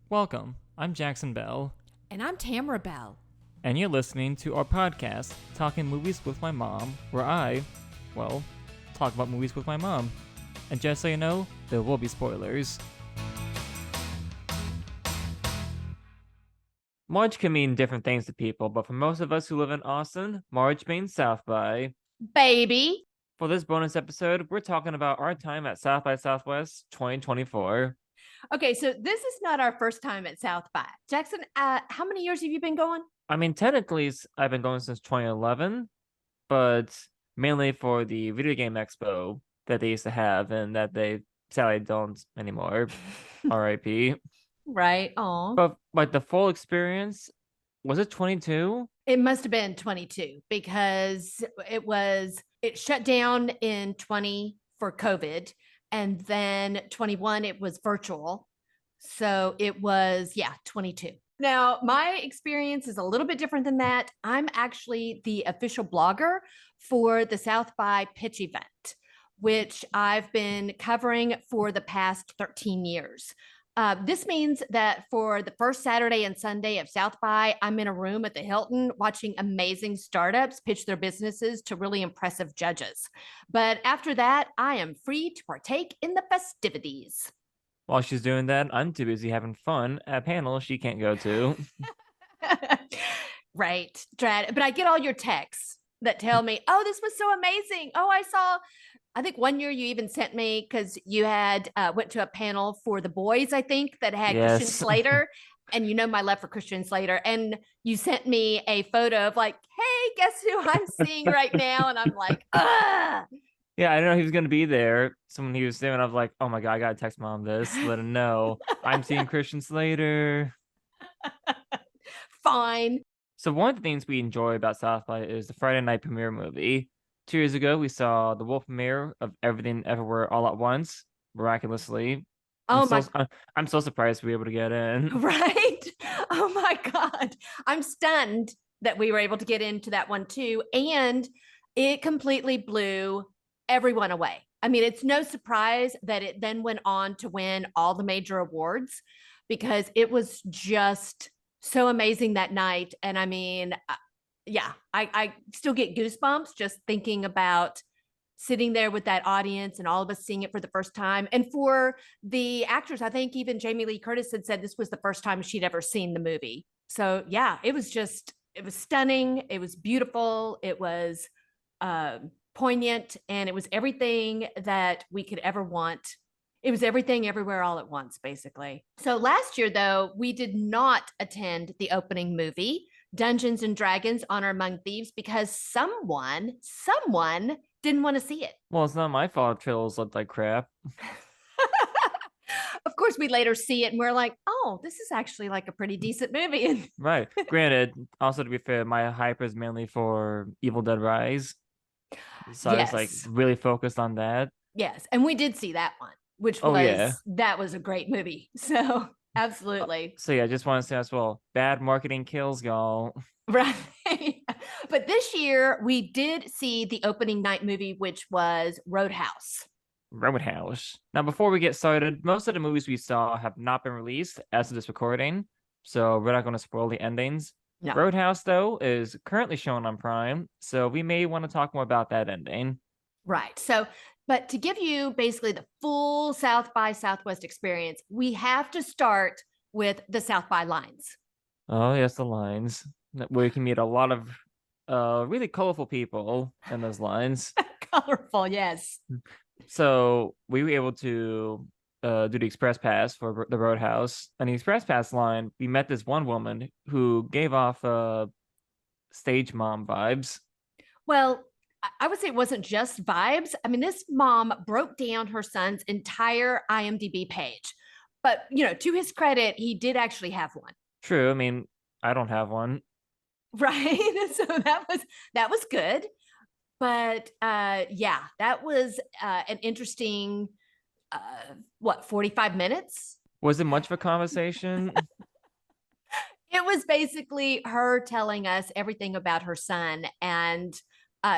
Welcome, I'm Jackson Bell. And I'm Tamara Bell. And you're listening to our podcast, Talking Movies with My Mom, where I, talk about movies with my mom. And just so you know, there will be spoilers. March can mean different things to people, but for most of us who live in Austin, March means South by. Baby. For this bonus episode, we're talking about our time at South by Southwest 2024. Okay, so this is not our first time at South by. Jackson, how many years have you been going? I mean, technically, I've been going since 2011, but mainly for the video game expo that they used to have and that they sadly don't anymore. R.I.P. Right. Oh. But like the full experience, was it 22? It must have been 22 because it shut down in 20 for COVID. And then 21, it was virtual. So it was, 22. Now, my experience is a little bit different than that. I'm actually the official blogger for the South by pitch event, which I've been covering for the past 13 years. This means that for the first Saturday and Sunday of South by, I'm in a room at the Hilton watching amazing startups pitch their businesses to really impressive judges. But after that, I am free to partake in the festivities. While she's doing that, I'm too busy having fun at panels she can't go to. Right. But I get all your texts that tell me, oh, this was so amazing. Oh, I think one year you even sent me because you had went to a panel for the boys, I think, that had Yes. Christian Slater. And you know my love for Christian Slater. And you sent me a photo of like, hey, guess who I'm seeing right now? And I'm like, ah. Yeah, I didn't know he was going to be there. So when he was there, and I was like, oh my God, I got to text mom this, let him know. I'm seeing Christian Slater. Fine. So one of the things we enjoy about South by is the Friday night premiere movie. 2 years ago, we saw the world premiere of Everything Everywhere All at Once, miraculously. I'm so surprised we were able to get in. Right? Oh my God. I'm stunned that we were able to get into that one too. And it completely blew everyone away. I mean, it's no surprise that it then went on to win all the major awards because it was just so amazing that night. And I mean, I still get goosebumps just thinking about sitting there with that audience and all of us seeing it for the first time. And for the actors, I think even Jamie Lee Curtis had said this was the first time she'd ever seen the movie. So yeah, it was stunning. It was beautiful. It was poignant, and it was everything that we could ever want. It was everything everywhere all at once, basically. So last year, though, we did not attend the opening movie, Dungeons and Dragons: Honor Among Thieves, because someone didn't want to see it. Well, it's not my fault trailers looked like crap. Of course, we later see it and we're like, oh, this is actually like a pretty decent movie. Right. Granted, also to be fair, my hype is mainly for Evil Dead Rise. So yes. I was like really focused on that. Yes. And we did see that one, which that was a great movie. So absolutely. So yeah, I just want to say as well, bad marketing kills, y'all. Right. But this year we did see the opening night movie, which was Roadhouse. Now, before we get started, most of the movies we saw have not been released as of this recording, so we're not going to spoil the endings. No. Roadhouse, though, is currently shown on Prime, so we may want to talk more about that ending. Right. So, but to give you basically the full South by Southwest experience, we have to start with the South by lines. Oh, yes, the lines, where you can meet a lot of really colorful people in those lines. Colorful, yes. So we were able to do the Express Pass for the Roadhouse. On the Express Pass line, we met this one woman who gave off stage mom vibes. Well, I would say it wasn't just vibes. I mean, this mom broke down her son's entire IMDb page. But, to his credit, he did actually have one. True. I mean, I don't have one. Right. So that was good. But that was an interesting, 45 minutes? Was it much of a conversation? It was basically her telling us everything about her son. And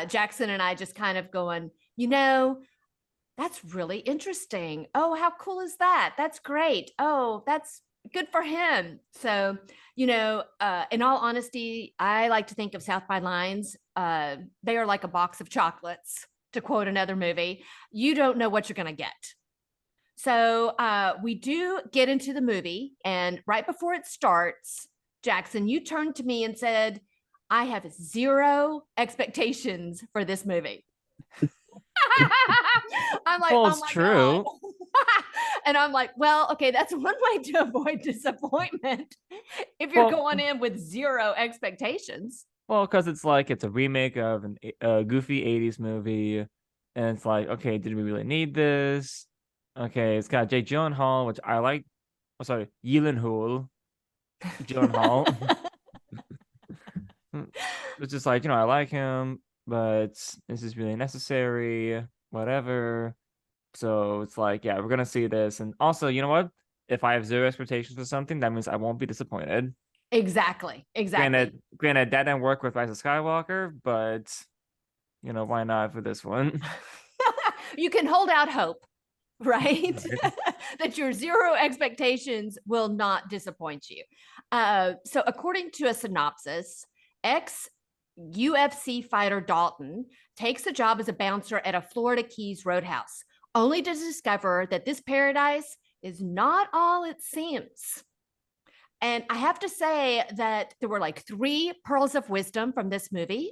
Jackson and I just kind of going, that's really interesting. Oh, how cool is that? That's great. Oh, that's good for him. So, in all honesty, I like to think of South by Lines. They are like a box of chocolates, to quote another movie. You don't know what you're going to get. So we do get into the movie, and right before it starts, Jackson, you turned to me and said, I have zero expectations for this movie. I'm like, well, oh it's my true. God. And I'm like, well, okay, that's one way to avoid disappointment if you're going in with zero expectations. Well, because it's a remake of a goofy 80s movie. And it's like, okay, did we really need this? Okay, it's got Jake Gyllenhaal, which I like. Oh, sorry, Gyllenhaal. It's just like, I like him, but this is really necessary, whatever. So it's like, yeah, we're going to see this. And also, you know what? If I have zero expectations for something, that means I won't be disappointed. Exactly. Granted, that didn't work with Rise of Skywalker, but why not for this one? You can hold out hope, right? That your zero expectations will not disappoint you. So according to a synopsis, ex-UFC fighter Dalton takes a job as a bouncer at a Florida Keys roadhouse, only to discover that this paradise is not all it seems. And I have to say that there were like 3 pearls of wisdom from this movie.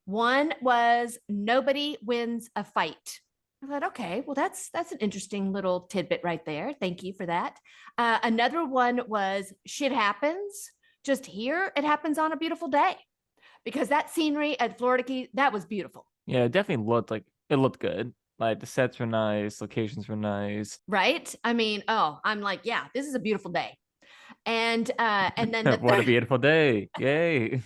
One was nobody wins a fight. I thought, okay, well, that's an interesting little tidbit right there. Thank you for that. Another one was shit happens. Just here, it happens on a beautiful day, because that scenery at Florida Keys, that was beautiful. Yeah, it definitely looked good. Like the sets were nice, locations were nice. Right? I mean, I'm like, yeah, this is a beautiful day. And then what a beautiful day. Yay.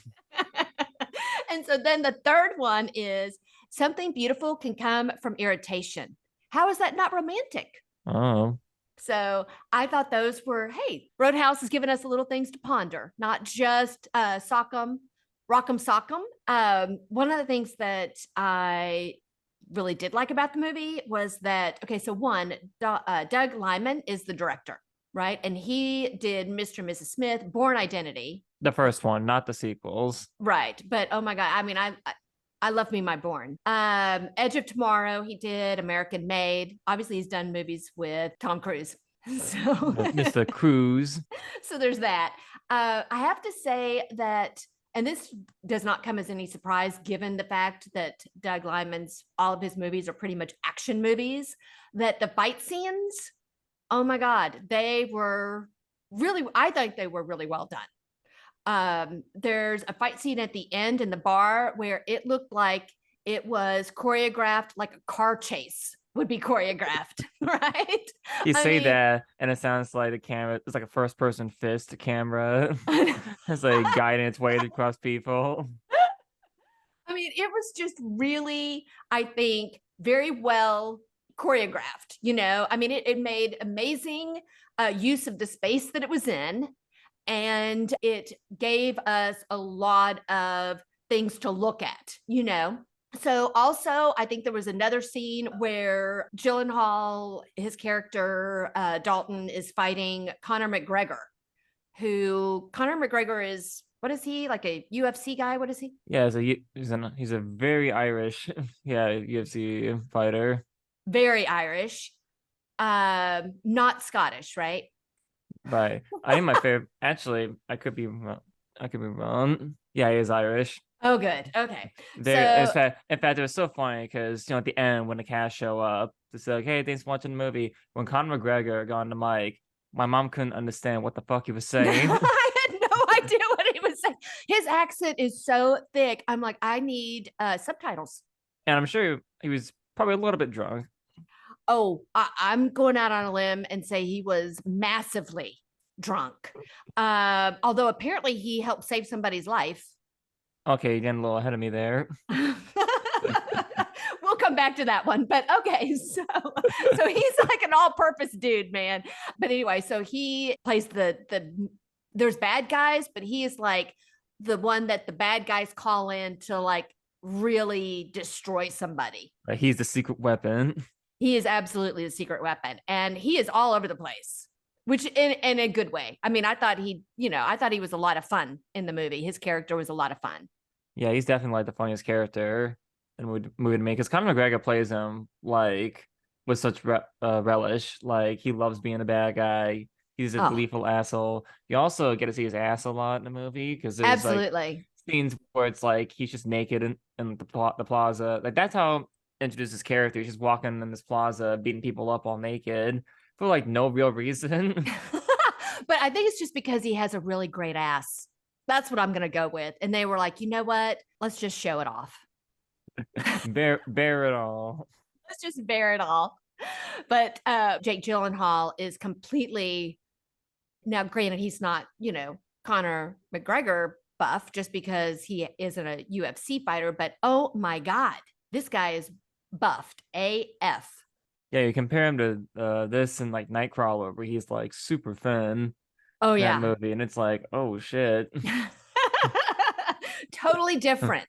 And so then the third one is something beautiful can come from irritation. How is that not romantic? Oh. So I thought those were, hey, Roadhouse has given us little things to ponder, not just rock'em sock'em. One of the things that I really did like about the movie was that, okay, so one, Doug Liman is the director, right? And he did Mr. and Mrs. Smith, Born Identity. The first one, not the sequels. Right. But oh my God, I mean, I love me my Born. Edge of Tomorrow, he did American Made. Obviously, he's done movies with Tom Cruise. So Mr. Cruise. So there's that. I have to say that, and this does not come as any surprise given the fact that Doug Liman's, all of his movies are pretty much action movies, that the fight scenes, oh my God, they were really, I think they were really well done. There's a fight scene at the end in the bar where it looked like it was choreographed like a car chase would be choreographed, right? You say that, and it sounds like the camera, it's like a first person fist camera. It's like guiding its way across people. I mean, it was just really, I think, very well choreographed. I mean, it made amazing use of the space that it was in. And it gave us a lot of things to look at, So also, I think there was another scene where Gyllenhaal, his character, Dalton, is fighting Conor McGregor, who Conor McGregor is, what is he, like a UFC guy? What is he? Yeah, he's a very Irish, UFC fighter. Very Irish, not Scottish, right? Right. I think my favorite, actually, I could be wrong. Yeah, he is Irish. Oh, good. Okay. In fact, it was so funny because, at the end, when the cast show up, to say, like, hey, thanks for watching the movie. When Conor McGregor got on the mic, my mom couldn't understand what the fuck he was saying. I had no idea what he was saying. His accent is so thick. I'm like, I need subtitles. And I'm sure he was probably a little bit drunk. Oh, I'm going out on a limb and say he was massively drunk. Although apparently he helped save somebody's life. Okay, you're getting a little ahead of me there. We'll come back to that one. But okay, so he's like an all-purpose dude, man. But anyway, so he plays the there's bad guys, but he is like the one that the bad guys call in to like really destroy somebody. He's the secret weapon. He is absolutely the secret weapon, and he is all over the place. which in a good way. I mean, I thought he was a lot of fun in the movie. His character was a lot of fun. Yeah, he's definitely like the funniest character in movie to me because Conor McGregor plays him like with such relish. Like he loves being a bad guy. He's a Oh, gleeful asshole. You also get to see his ass a lot in the movie because there's like absolutely. scenes where it's like he's just naked in the plaza. Like that's how introduces his character. He's just walking in this plaza, beating people up all naked for like no real reason. But I think it's just because he has a really great ass. That's what I'm going to go with. And they were like, you know what? Let's just show it off. Bear it all. Let's just bear it all. But Jake Gyllenhaal is completely, now granted, he's not, Conor McGregor buff just because he isn't a UFC fighter, but oh my God, this guy is buffed AF. Yeah, you compare him to this and like Nightcrawler, where he's like super thin Oh in that yeah. movie, and it's like, oh shit. Totally different.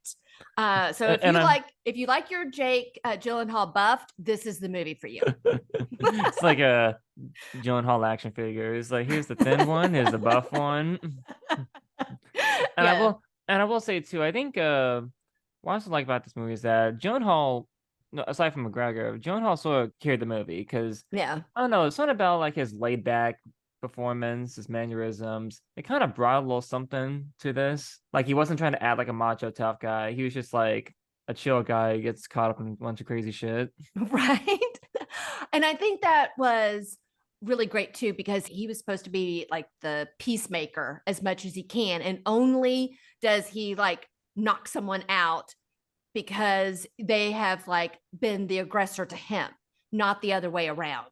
So And if you like your Jake Gyllenhaal buffed, this is the movie for you. it's like a Gyllenhaal action figure. It's like here's the thin one, here's the buff one. And Yeah. I will say too, I think what I also like about this movie is that Gyllenhaal, no, aside from McGregor, Gyllenhaal sort of carried the movie because Yeah. I don't know, it's not about like his laid back performance, his mannerisms. It kind of brought a little something to this. Like he wasn't trying to add like a macho tough guy. He was just like a chill guy who gets caught up in a bunch of crazy shit. Right. And I think that was really great too, because he was supposed to be like the peacemaker as much as he can. And only does he like knock someone out because they have like been the aggressor to him, not the other way around.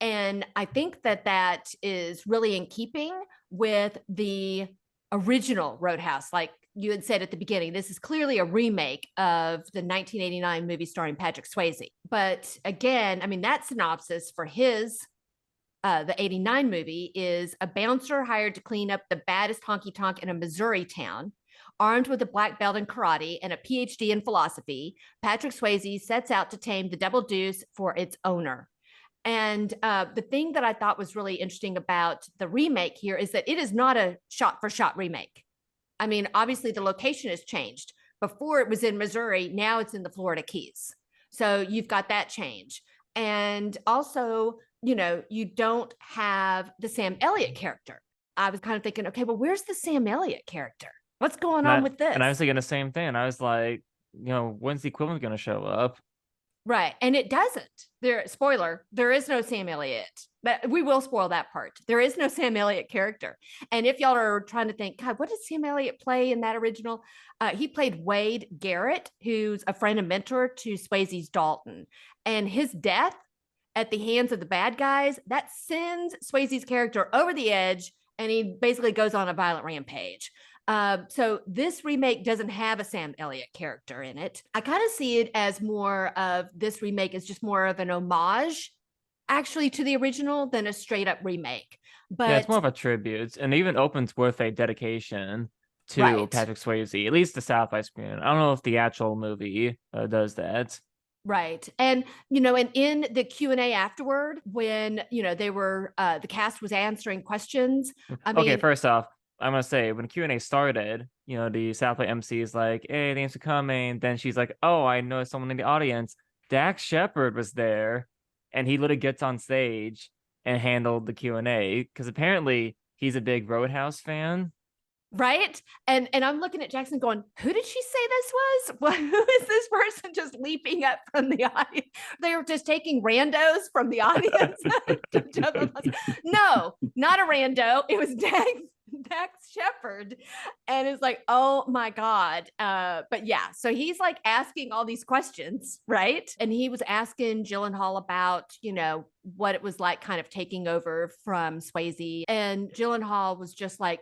And I think that is really in keeping with the original Roadhouse. Like you had said at the beginning, this is clearly a remake of the 1989 movie starring Patrick Swayze. But again, I mean, that synopsis for the 89 movie is a bouncer hired to clean up the baddest honky tonk in a Missouri town. Armed with a black belt in karate and a PhD in philosophy, Patrick Swayze sets out to tame the Double Deuce for its owner. And the thing that I thought was really interesting about the remake here is that it is not a shot for shot remake. I mean, obviously the location has changed. Before it was in Missouri, now it's in the Florida Keys. So you've got that change. And also, you don't have the Sam Elliott character. I was kind of thinking, okay, well, where's the Sam Elliott character? What's going on with this? And I was thinking the same thing. I was like, when's the equivalent going to show up? Right. And it doesn't. Spoiler, there is no Sam Elliott. But we will spoil that part. There is no Sam Elliott character. And if y'all are trying to think, God, what did Sam Elliott play in that original? He played Wade Garrett, who's a friend and mentor to Swayze's Dalton. And his death at the hands of the bad guys, that sends Swayze's character over the edge, and he basically goes on a violent rampage. So this remake doesn't have a Sam Elliott character in it. I kind of see it as more of this remake is just more of an homage actually to the original than a straight up remake. But yeah, it's more of a tribute, and even opens with a dedication to right. Patrick Swayze, at least the South by screen. I don't know if the actual movie does that. Right. And, and in the Q&A afterward, when, they were, the cast was answering questions. Okay, first off, I'm going to say when Q&A started, the South by MC is like, hey, thanks for coming. Then she's like, oh, I know someone in the audience. Dax Shepard was there. And he literally gets on stage and handled the Q&A because apparently he's a big Roadhouse fan. Right. And I'm looking at Jackson going, who did she say this was? Who is this person just leaping up from the audience? They were just taking randos from the audience. No, not a rando. It was Dax Shepard. And it's like, oh my God. But yeah, so he's like asking all these questions, right? And he was asking Gyllenhaal about, what it was like kind of taking over from Swayze. And Gyllenhaal was just like,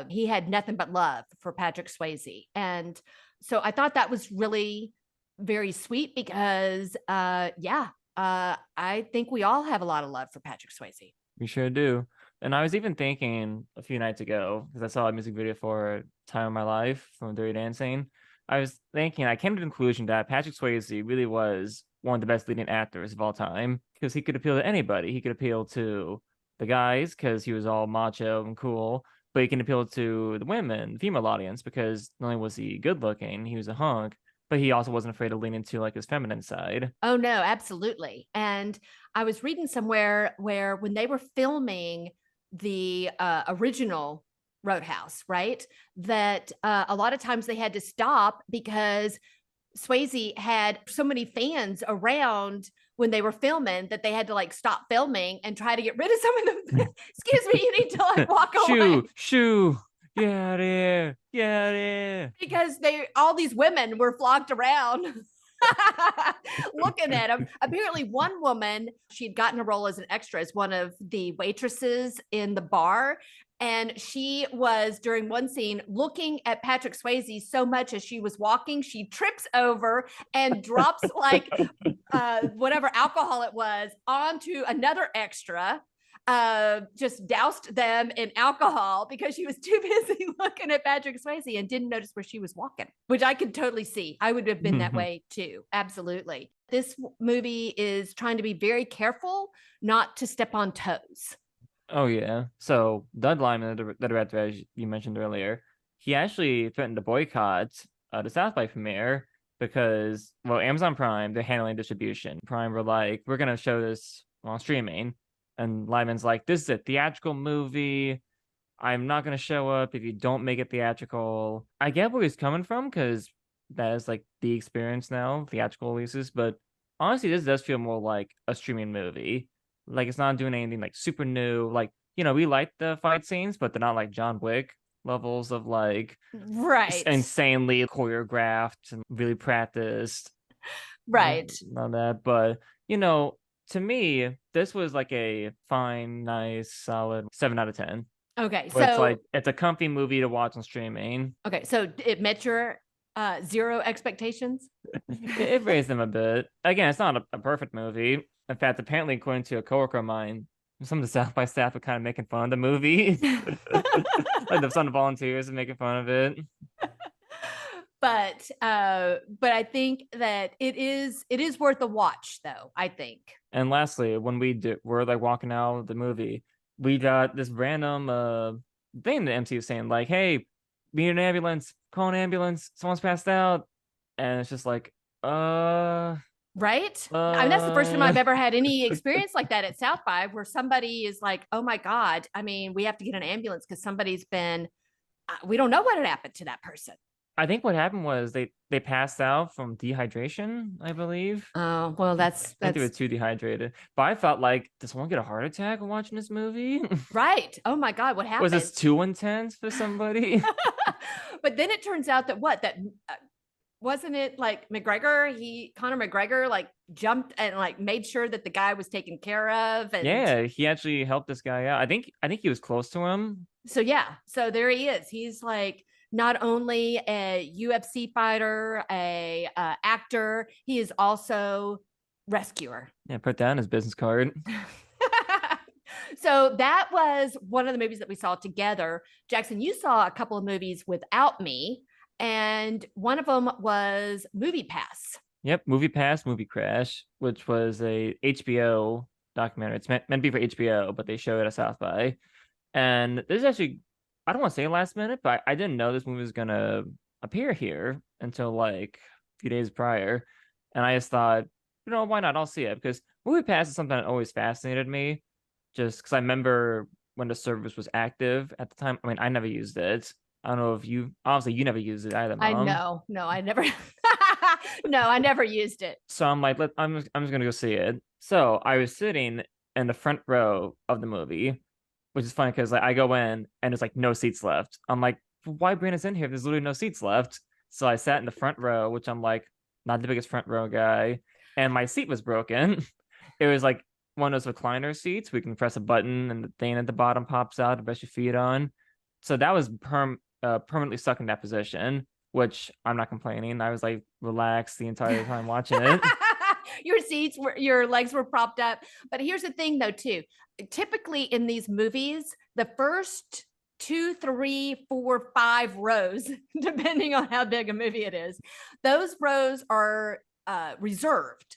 he had nothing but love for Patrick Swayze. And so I thought that was really very sweet because, I think we all have a lot of love for Patrick Swayze. We sure do. And I was even thinking a few nights ago, because I saw a music video for Time of My Life from Dirty Dancing. I was thinking, I came to the conclusion that Patrick Swayze really was one of the best leading actors of all time because he could appeal to anybody. He could appeal to the guys because he was all macho and cool, but he can appeal to the women, the female audience, because not only was he good looking, he was a hunk, but he also wasn't afraid to lean into like his feminine side. Oh no, absolutely. And I was reading somewhere where when they were filming the original Roadhouse, right, that a lot of times they had to stop because Swayze had so many fans around when they were filming that they had to like stop filming and try to get rid of some of them. Excuse me, you need to like walk away. Shoo, get out of here, get out of here. Because all these women were flocked around looking at him. Apparently, one woman, she'd gotten a role as an extra as one of the waitresses in the bar. And she was, during one scene, looking at Patrick Swayze so much as she was walking, she trips over and drops like whatever alcohol it was onto another extra. Just doused them in alcohol because she was too busy looking at Patrick Swayze and didn't notice where she was walking, which I could totally see. I would have been that way too. Absolutely. This movie is trying to be very careful not to step on toes. Oh yeah. So Doug Lyman, the director, as you mentioned earlier, he actually threatened to boycott the South by premiere because, well, Amazon Prime, they're handling distribution. Prime were like, we're gonna show this on streaming, and Lyman's like, this is a theatrical movie. I'm not gonna show up if you don't make it theatrical. I get where he's coming from because that is like the experience now, theatrical releases. But honestly, this does feel more like a streaming movie. Like it's not doing anything like super new. Like, we like the fight scenes, but they're not like John Wick levels of like right, insanely choreographed and really practiced. Right. Not that, but to me, this was like a fine, nice, solid 7 out of 10. Okay, so it's like it's a comfy movie to watch on streaming. Okay, so it met your 0 expectations. It raised them a bit. Again, it's not a perfect movie. In fact, apparently, according to a coworker of mine, some of the South by staff are kind of making fun of the movie. Like some of the volunteers are making fun of it. But I think that it is worth a watch, though, I think. And lastly, when we're like walking out of the movie, we got this random thing the MC was saying, like, hey, we need an ambulance, call an ambulance, someone's passed out. And it's just like, right? I mean, that's the first time I've ever had any experience like that at South by, where somebody is like, oh my God, I mean, we have to get an ambulance because somebody's been, we don't know what had happened to that person. I think what happened was they passed out from dehydration, I believe. Oh, well, I think they were too dehydrated. But I felt like, did someone get a heart attack watching this movie? Right. Oh my God, what happened? Was this too intense for somebody? But then it turns out that wasn't it like Conor McGregor like jumped and like made sure that the guy was taken care of. And yeah, he actually helped this guy out. I think he was close to him. So yeah, so there he is. He's like not only a UFC fighter, a actor, he is also rescuer. Yeah, put that on his business card. So that was one of the movies that we saw together. Jackson, you saw a couple of movies without me, and one of them was MoviePass. Yep, MoviePass, MovieCrash, which was a HBO documentary. It's meant to be for HBO, but they showed it at South by. And this is actually, I don't want to say last minute, but I didn't know this movie was going to appear here until like a few days prior. And I just thought, why not? I'll see it, because MoviePass is something that always fascinated me, just because I remember when the service was active at the time. I mean, I never used it. I don't know if you never used it either, Mom. I know. No, I never. No, I never used it. So I'm like, I'm just gonna go see it. So I was sitting in the front row of the movie, which is funny because like I go in and there's like no seats left. I'm like, why bring us in here? There's literally no seats left. So I sat in the front row, which I'm like not the biggest front row guy, and my seat was broken. It was like one of those recliner seats. We can press a button and the thing at the bottom pops out to rest your feet on. So that was permanently stuck in that position, which I'm not complaining. I was like relaxed the entire time watching it. Your legs were propped up. But here's the thing though, too. Typically in these movies, the first 2, 3, 4, 5 rows, depending on how big a movie it is, those rows are reserved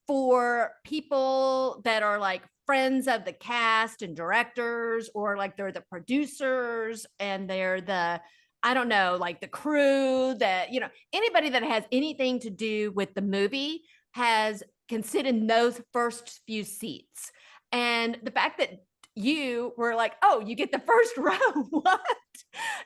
for people that are like friends of the cast and directors, or like they're the producers and they're the, I don't know, like the crew, that, you know, anybody that has anything to do with the movie can sit in those first few seats. And the fact that you were like, oh, you get the first row. What?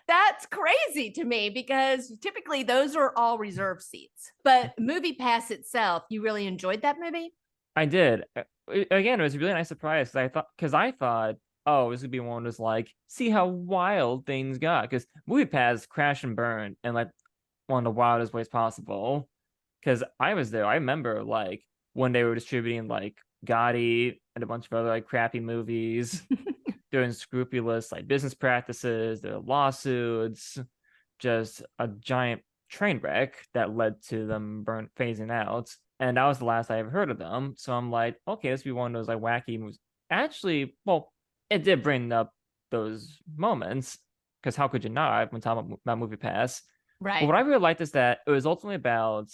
That's crazy to me, because typically those are all reserved seats. But MoviePass itself, you really enjoyed that movie? I did. Again, it was a really nice surprise. Because I thought, oh, this would be one of those like, see how wild things got. Because MoviePass crashed and burned in like one of the wildest ways possible. Because I was there. I remember like when they were distributing like Gotti and a bunch of other like crappy movies, doing scrupulous like business practices, the lawsuits, just a giant train wreck that led to them phasing out. And that was the last I ever heard of them. So I'm like, okay, this would be one of those like wacky movies. Actually, well, it did bring up those moments, because how could you not when talking about MoviePass? Right. But what I really liked is that it was ultimately about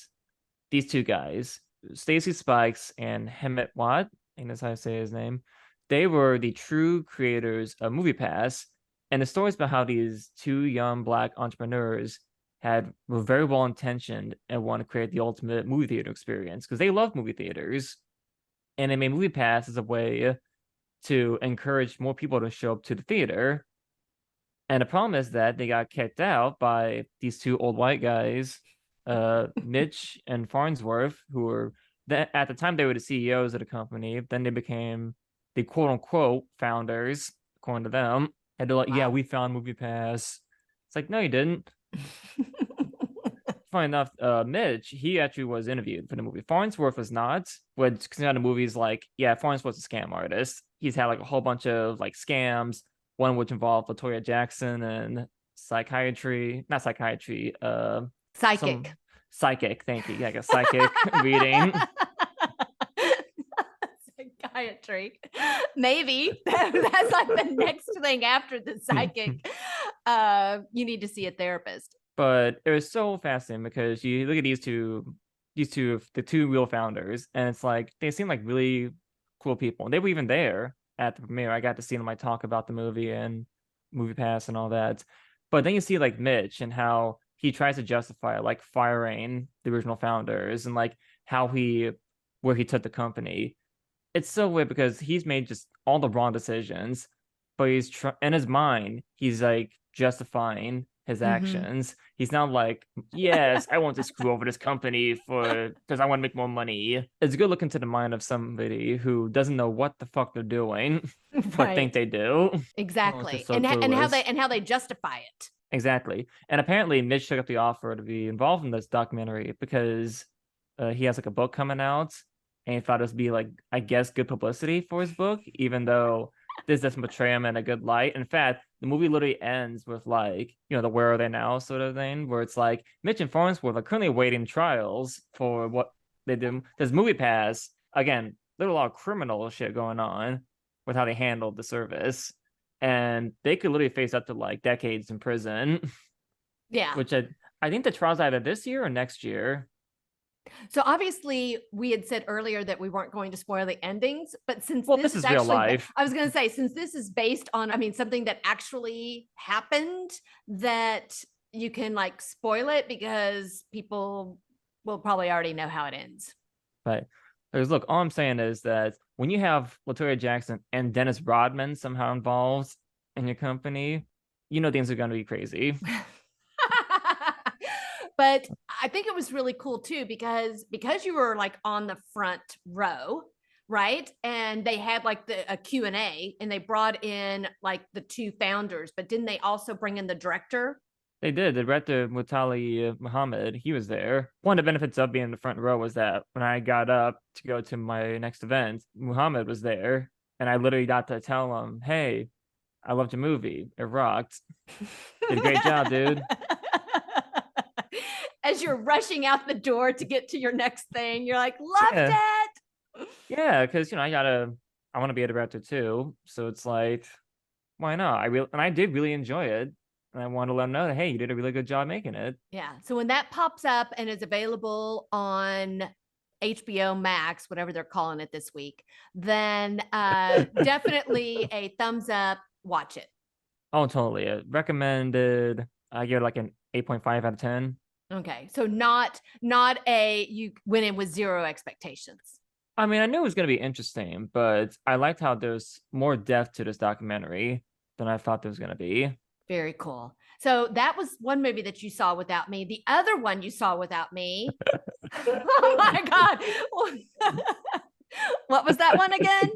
these two guys, Stacy Spikes and Hemet Watt, I think that's how I say his name. They were the true creators of MoviePass, and the story is about how these two young Black entrepreneurs were very well intentioned and want to create the ultimate movie theater experience because they love movie theaters, and they made MoviePass as a way to encourage more people to show up to the theater. And the problem is that they got kicked out by these two old white guys, Mitch and Farnsworth, who were at the time they were the CEOs of the company. Then they became the quote unquote founders, according to them. And they're like, wow, yeah, we found MoviePass. It's like, no, you didn't. Funny enough, Mitch, he actually was interviewed for the movie. Farnsworth was not, but consider the movie's like, yeah, Farnsworth's a scam artist. He's had like a whole bunch of like scams, one of which involved Latoya Jackson and psychic. Psychic, thank you. Yeah, like a psychic reading. Psychiatry. Maybe. That's like the next thing after the psychic. You need to see a therapist. But it was so fascinating because you look at the two real founders, and it's like they seem like really cool people. They were even there at the premiere. I got to see them like talk about the movie and MoviePass and all that. But then you see like Mitch and how he tries to justify like firing the original founders and like where he took the company. It's so weird because he's made just all the wrong decisions, but in his mind, he's like justifying his actions. He's not like, yes, I want to screw over this company because I want to make more money. It's good looking to the mind of somebody who doesn't know what the fuck they're doing, but think they do. Exactly. So and how they justify it. Exactly. And apparently Mitch took up the offer to be involved in this documentary because he has like a book coming out, and he thought it would be like, I guess, good publicity for his book, even though this doesn't portray him in a good light. In fact, the movie literally ends with like, you know, the where are they now sort of thing, where it's like Mitch and Farnsworth are currently awaiting trials for what they did. There's MoviePass, again, there's a lot of criminal shit going on with how they handled the service. And they could literally face up to like decades in prison. Yeah. Which I think the trial's either this year or next year. So obviously we had said earlier that we weren't going to spoil the endings, but since this is real life, I was going to say, since this is based on, I mean, something that actually happened, that you can like spoil it because people will probably already know how it ends. Right. Because look, all I'm saying is that when you have Latoya Jackson and Dennis Rodman somehow involved in your company, you know things are going to be crazy. But I think it was really cool too, because you were like on the front row, right? And they had like a Q&A, and they brought in like the two founders, but didn't they also bring in the director? They did. The director, Mutali Muhammad, he was there. One of the benefits of being in the front row was that when I got up to go to my next event, Muhammad was there, and I literally got to tell him, hey, I loved your movie. It rocked. Did a great job, dude. As you're rushing out the door to get to your next thing, you're like, loved it. Yeah, because I want to be a director too. So it's like, why not? I did really enjoy it. And I want to let them know that, hey, you did a really good job making it. Yeah. So when that pops up and is available on HBO Max, whatever they're calling it this week, then definitely a thumbs up. Watch it. Oh, totally. Recommended. I give it like an 8.5 out of 10. Okay, so not a you went in with zero expectations. I mean, I knew it was going to be interesting, but I liked how there's more depth to this documentary than I thought there was going to be. Very cool. So that was one movie that you saw without me. The other one you saw without me. Oh my God. What was that one again?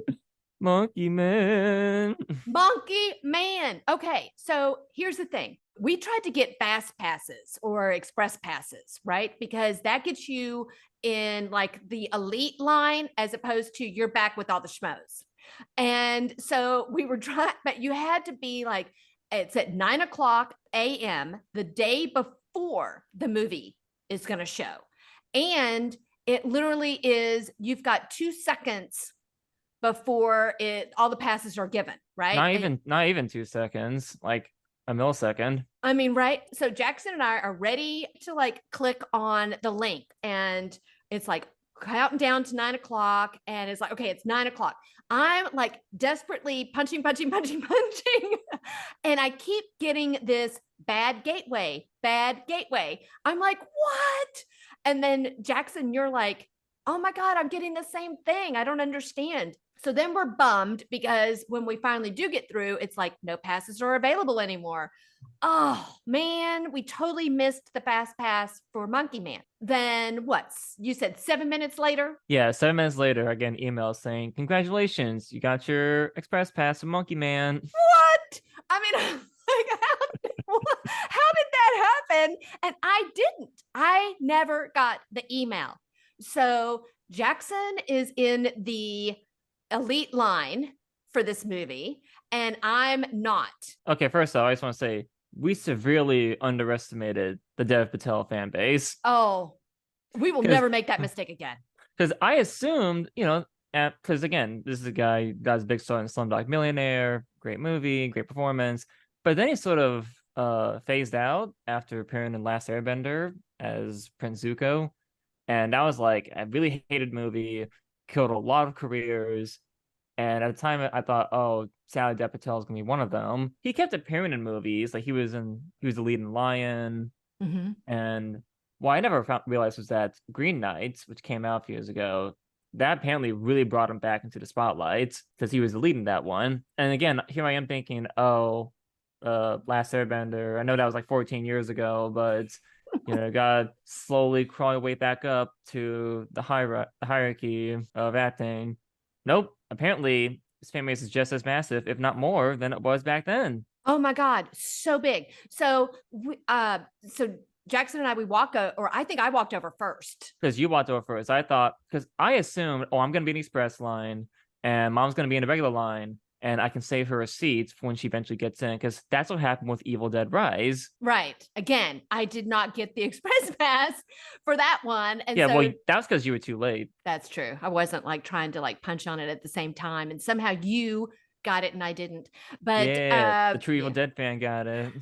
Monkey Man. Monkey Man. Okay, so here's the thing. We tried to get fast passes or express passes, right? Because that gets you in like the elite line as opposed to you're back with all the schmoes. And so we were trying, but you had to be like, it's at 9:00 a.m. the day before the movie is going to show. And it literally is, you've got 2 seconds before all the passes are given, right? Not even 2 seconds, like a millisecond. I mean, right? So Jackson and I are ready to like click on the link, and it's like counting down to 9:00, and it's like, okay, it's 9:00. I'm like desperately punching. And I keep getting this bad gateway. I'm like, what? And then Jackson, you're like, oh my God, I'm getting the same thing. I don't understand. So then we're bummed because when we finally do get through, it's like no passes are available anymore. Oh man, we totally missed the fast pass for Monkey Man. Then what? You said 7 minutes later? Yeah, 7 minutes later, I get an email saying, congratulations, you got your express pass for Monkey Man. What? I mean, like, how did that happen? And I didn't. I never got the email. So Jackson is in the elite line for this movie, and I'm not. Okay, first off, I just want to say we severely underestimated the Dev Patel fan base. Oh, we will never make that mistake again. Because I assumed, because again, this is a guy who got his big start in Slumdog Millionaire, great movie, great performance, but then he sort of phased out after appearing in Last Airbender as Prince Zuko. And I was like, I really hated movie, killed a lot of careers. And at the time, I thought, oh, Sally Dev Patel is gonna be one of them. He kept appearing in movies, like he was the lead in Lion, and what I never realized was that Green Knight, which came out a few years ago, that apparently really brought him back into the spotlight because he was the lead in that one. And again, here I am thinking, oh, Last Airbender. I know that was like 14 years ago, but got slowly crawling way back up to the hierarchy of acting. Nope. Apparently, his fan base is just as massive, if not more, than it was back then. Oh my God, so big. So, so Jackson and I, I think I walked over first. Because you walked over first. Because I assumed, I'm going to be in the express line, and Mom's going to be in the regular line, and I can save her a seat when she eventually gets in, because that's what happened with Evil Dead Rise. Right. Again, I did not get the express pass for that one. And yeah, well, that's because you were too late. That's true. I wasn't like trying to like punch on it at the same time. And somehow you got it and I didn't. But the true Evil Dead fan got it.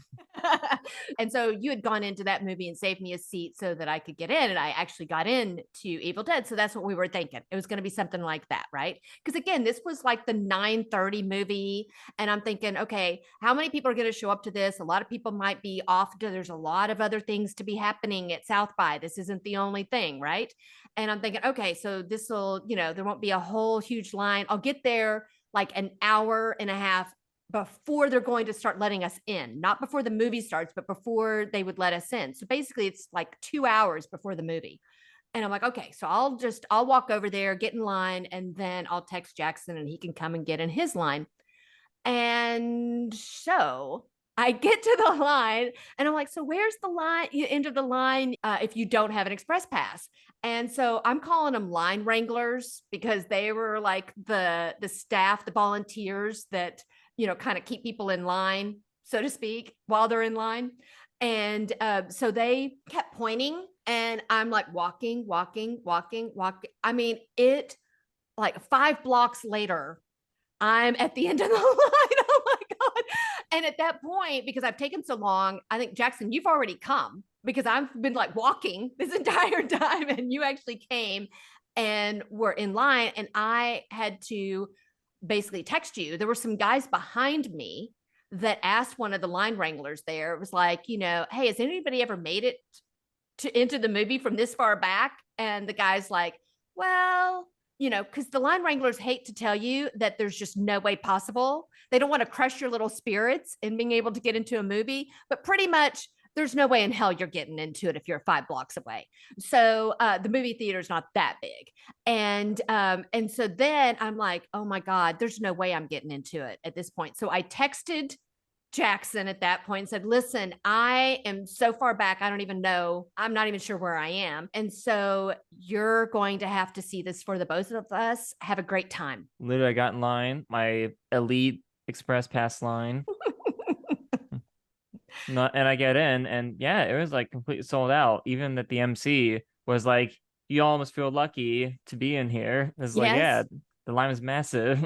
And so you had gone into that movie and saved me a seat so that I could get in, and I actually got in to Evil Dead. So that's what we were thinking. It was going to be something like that, right? Because again, this was like the 9:30 movie, and I'm thinking, okay, how many people are going to show up to this? A lot of people might be off. There's a lot of other things to be happening at South by. This isn't the only thing, right? And I'm thinking, okay, so this will, there won't be a whole huge line. I'll get there like an hour and a half before they're going to start letting us in, not before the movie starts, but before they would let us in. So basically it's like 2 hours before the movie. And I'm like, okay, so I'll walk over there, get in line, and then I'll text Jackson and he can come and get in his line. And so I get to the line and I'm like, so where's the line, end of the line if you don't have an express pass? And so I'm calling them line wranglers because they were like the staff, the volunteers that, kind of keep people in line, so to speak, while they're in line. And so they kept pointing and I'm like walking. I mean, it like 5 blocks later, I'm at the end of the line. Oh my God. And at that point, because I've taken so long, I think, Jackson, you've already come because I've been like walking this entire time and you actually came. and we're in line, and I had to basically text you. There were some guys behind me that asked one of the line wranglers there. It was like, hey, has anybody ever made it into the movie from this far back? And the guy's like, well, because the line wranglers hate to tell you that there's just no way possible. They don't want to crush your little spirits in being able to get into a movie, but pretty much there's no way in hell you're getting into it if you're 5 blocks away. So the movie theater is not that big. And so then I'm like, oh my God, there's no way I'm getting into it at this point. So I texted Jackson at that point and said, listen, I am so far back, I don't even know. I'm not even sure where I am. And so you're going to have to see this for the both of us. Have a great time. Literally, I got in line, my elite express pass line. And I get in, and yeah, it was like completely sold out. Even that the MC was like, you almost feel lucky to be in here. It's like, yeah, the line was massive.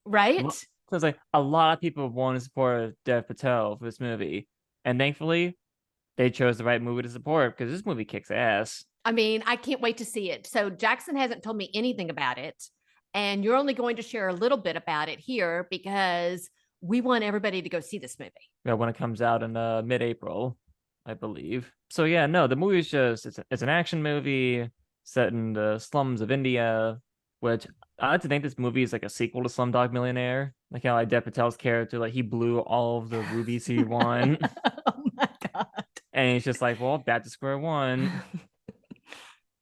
Right? So it's like a lot of people want to support Dev Patel for this movie. And thankfully, they chose the right movie to support because this movie kicks ass. I mean, I can't wait to see it. So Jackson hasn't told me anything about it. And you're only going to share a little bit about it here because we want everybody to go see this movie. Yeah, when it comes out in mid-April, I believe. So yeah, no, the movie is just, it's an action movie set in the slums of India, which I like to think this movie is like a sequel to Slumdog Millionaire. Like how Dev Patel's character, like he blew all of the rubies he won. Oh my God. And he's just like, well, back to square one.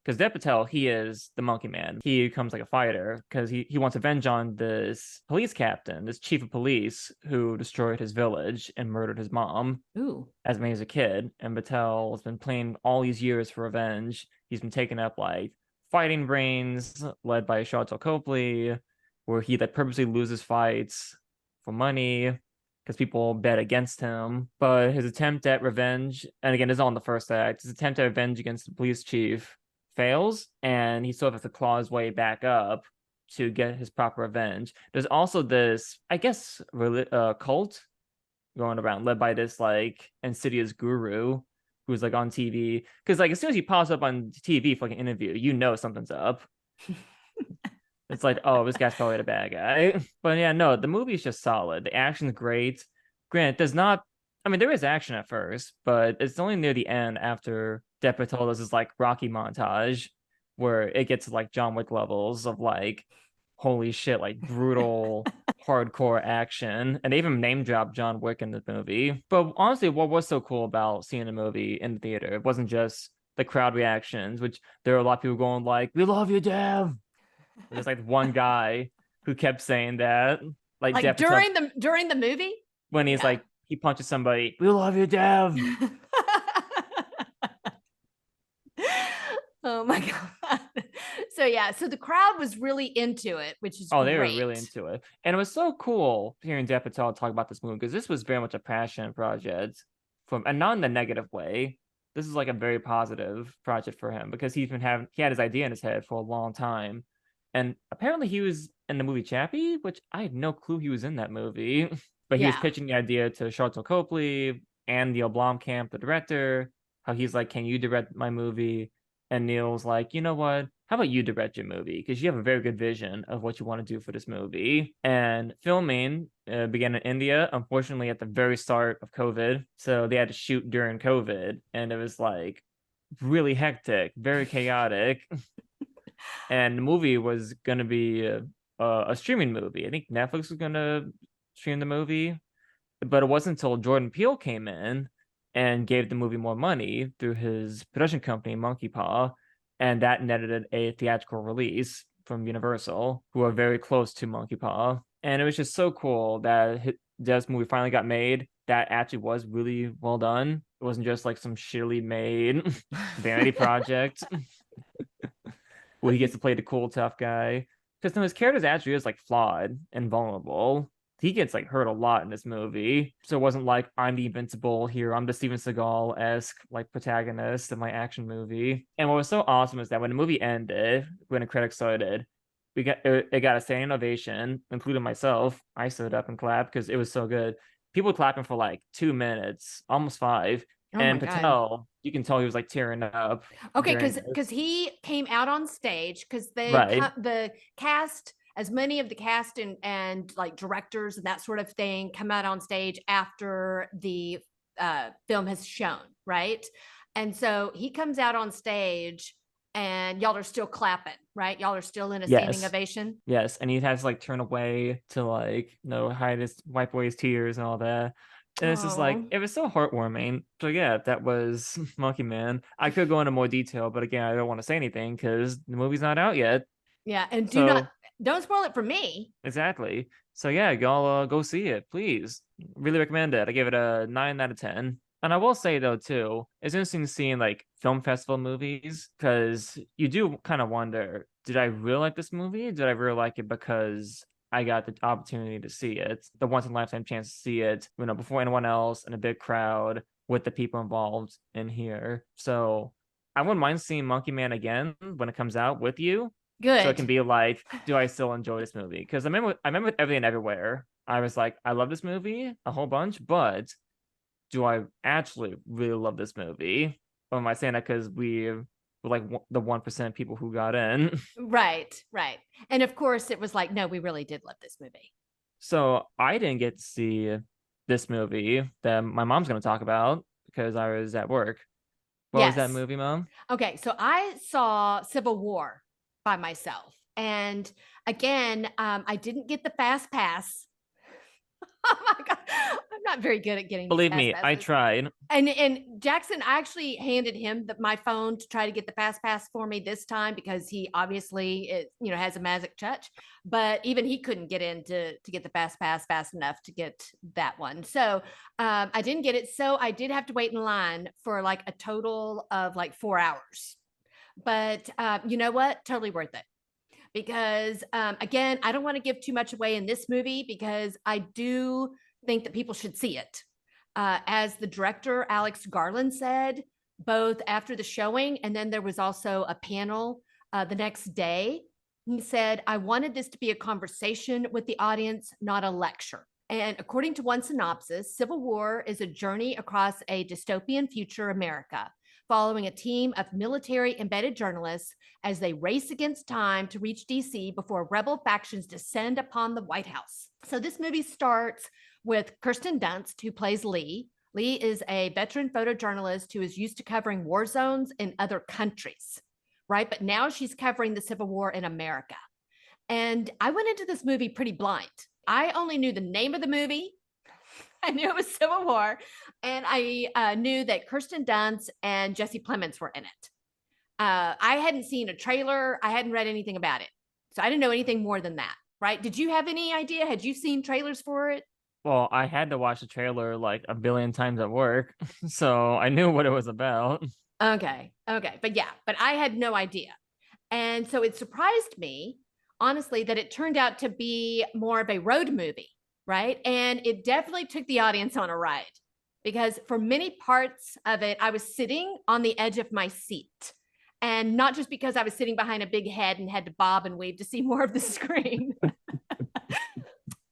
Because Dev Patel, he is the monkey man. He becomes like a fighter because he wants revenge on this police captain, this chief of police who destroyed his village and murdered his mom. Ooh. As when he was a kid. And Patel has been playing all these years for revenge. He's been taking up like fighting brains led by Sharlto Copley, where he like purposely loses fights for money because people bet against him. But his attempt at revenge, and again, this is all in the first act, his attempt at revenge against the police chief fails, and he sort of has to claw his way back up to get his proper revenge. There's also this, I guess, cult going around led by this like insidious guru who's like on TV. Because like as soon as he pops up on TV for like an interview, you know something's up. It's like, oh, this guy's probably the bad guy. But yeah, no, the movie is just solid. The action's great. Grant does not. I mean, there is action at first, but it's only near the end after Dev Patel does this like Rocky montage where it gets to like John Wick levels of like, holy shit, like brutal, hardcore action. And they even name dropped John Wick in the movie. But honestly, what was so cool about seeing the movie in the theater, it wasn't just the crowd reactions, which there were a lot of people going like, we love you, Dev. There's like one guy who kept saying that. Like Dev during Patel, the movie? when he's like, he punches somebody, we love you, Dev. Oh my God. So yeah, so the crowd was really into it, which is they were great. really into it. And it was so cool hearing Dev Patel talk about this movie because this was very much a passion project and not in the negative way. This is like a very positive project for him because he had his idea in his head for a long time. And apparently he was in the movie Chappie, which I had no clue he was in that movie. But he was pitching the idea to Sharlto Copley and Neil Blomkamp, the director, how he's like, can you direct my movie? And Neil's like, you know what? How about you direct your movie? Because you have a very good vision of what you want to do for this movie. And filming began in India, unfortunately, at the very start of COVID. So they had to shoot during COVID. And it was like really hectic, very chaotic. And the movie was going to be a streaming movie. I think Netflix was going to stream the movie. But it wasn't until Jordan Peele came in and gave the movie more money through his production company, Monkey Paw, and that netted a theatrical release from Universal, who are very close to Monkey Paw. And it was just so cool that this movie finally got made. That actually was really well done. It wasn't just like some shittily made vanity project where he gets to play the cool, tough guy. Because his character actually is like flawed and vulnerable. He gets like hurt a lot in this movie. So it wasn't like I'm the invincible here. I'm the Steven Seagal-esque like protagonist of my action movie. And what was so awesome is that when the movie ended, when the credits started, it got a standing ovation, including myself. I stood up and clapped because it was so good. People clapping for like 2 minutes, almost 5. Oh my And God. Patel, you can tell he was like tearing up. Okay, during because he came out on stage because Right. the cast, as many of the cast and like directors and that sort of thing, come out on stage after the film has shown, right? And so he comes out on stage, and y'all are still clapping, right? Y'all are still in a standing Yes. ovation. Yes. And he has to like turn away to like, hide his wipe away his tears and all that. And it's just like Oh, it was so heartwarming. So yeah, that was Monkey Man. I could go into more detail, but again, I don't want to say anything because the movie's not out yet. yeah, and So don't spoil it for me. exactly. So yeah, y'all go see it, please. Really recommend it. I gave it a 9 out of 10. And I will say though too, it's interesting seeing like film festival movies because you do kind of wonder, did I really like this movie? Did I really like it because I got the opportunity to see it, the once in a lifetime chance to see it, before anyone else in a big crowd with the people involved in here. So I wouldn't mind seeing Monkey Man again when it comes out with you, so it Good. can be like, do I still enjoy this movie? Because I remember with Everything Everywhere, I was like, I love this movie a whole bunch, but do I actually really love this movie? Or am I saying that because we were like the 1% people who got in? Right, right. And of course, it was like, no, we really did love this movie. So I didn't get to see this movie that my mom's going to talk about because I was at work. What was that Yes. movie, Mom? Okay, so I saw Civil War by myself. And again, I didn't get the fast pass. Oh my God. I'm not very good at getting these Believe fast me, I passes. tried. And Jackson, I actually handed him my phone to try to get the fast pass for me this time because he obviously has a magic touch, but even he couldn't get in to get the fast pass fast enough to get that one. So I didn't get it. So I did have to wait in line for like a total of like 4 hours. But you know what? Totally worth it because again, I don't want to give too much away in this movie because I do think that people should see it. As the director, Alex Garland, said, both after the showing and then there was also a panel the next day. He said, I wanted this to be a conversation with the audience, not a lecture. And according to one synopsis, Civil War is a journey across a dystopian future America, following a team of military embedded journalists as they race against time to reach DC before rebel factions descend upon the White House. So this movie starts with Kirsten Dunst, who plays Lee. Lee is a veteran photojournalist who is used to covering war zones in other countries, right? But now she's covering the Civil War in America. And I went into this movie pretty blind. I only knew the name of the movie. I knew it was Civil War, and I knew that Kirsten Dunst and Jesse Plemons were in it. I hadn't seen a trailer. I hadn't read anything about it. So I didn't know anything more than that, right? Did you have any idea? Had you seen trailers for it? Well, I had to watch the trailer like a billion times at work, so I knew what it was about. Okay. Okay. But I had no idea. And so it surprised me, honestly, that it turned out to be more of a road movie, right? And it definitely took the audience on a ride because for many parts of it, I was sitting on the edge of my seat. And not just because I was sitting behind a big head and had to bob and weave to see more of the screen.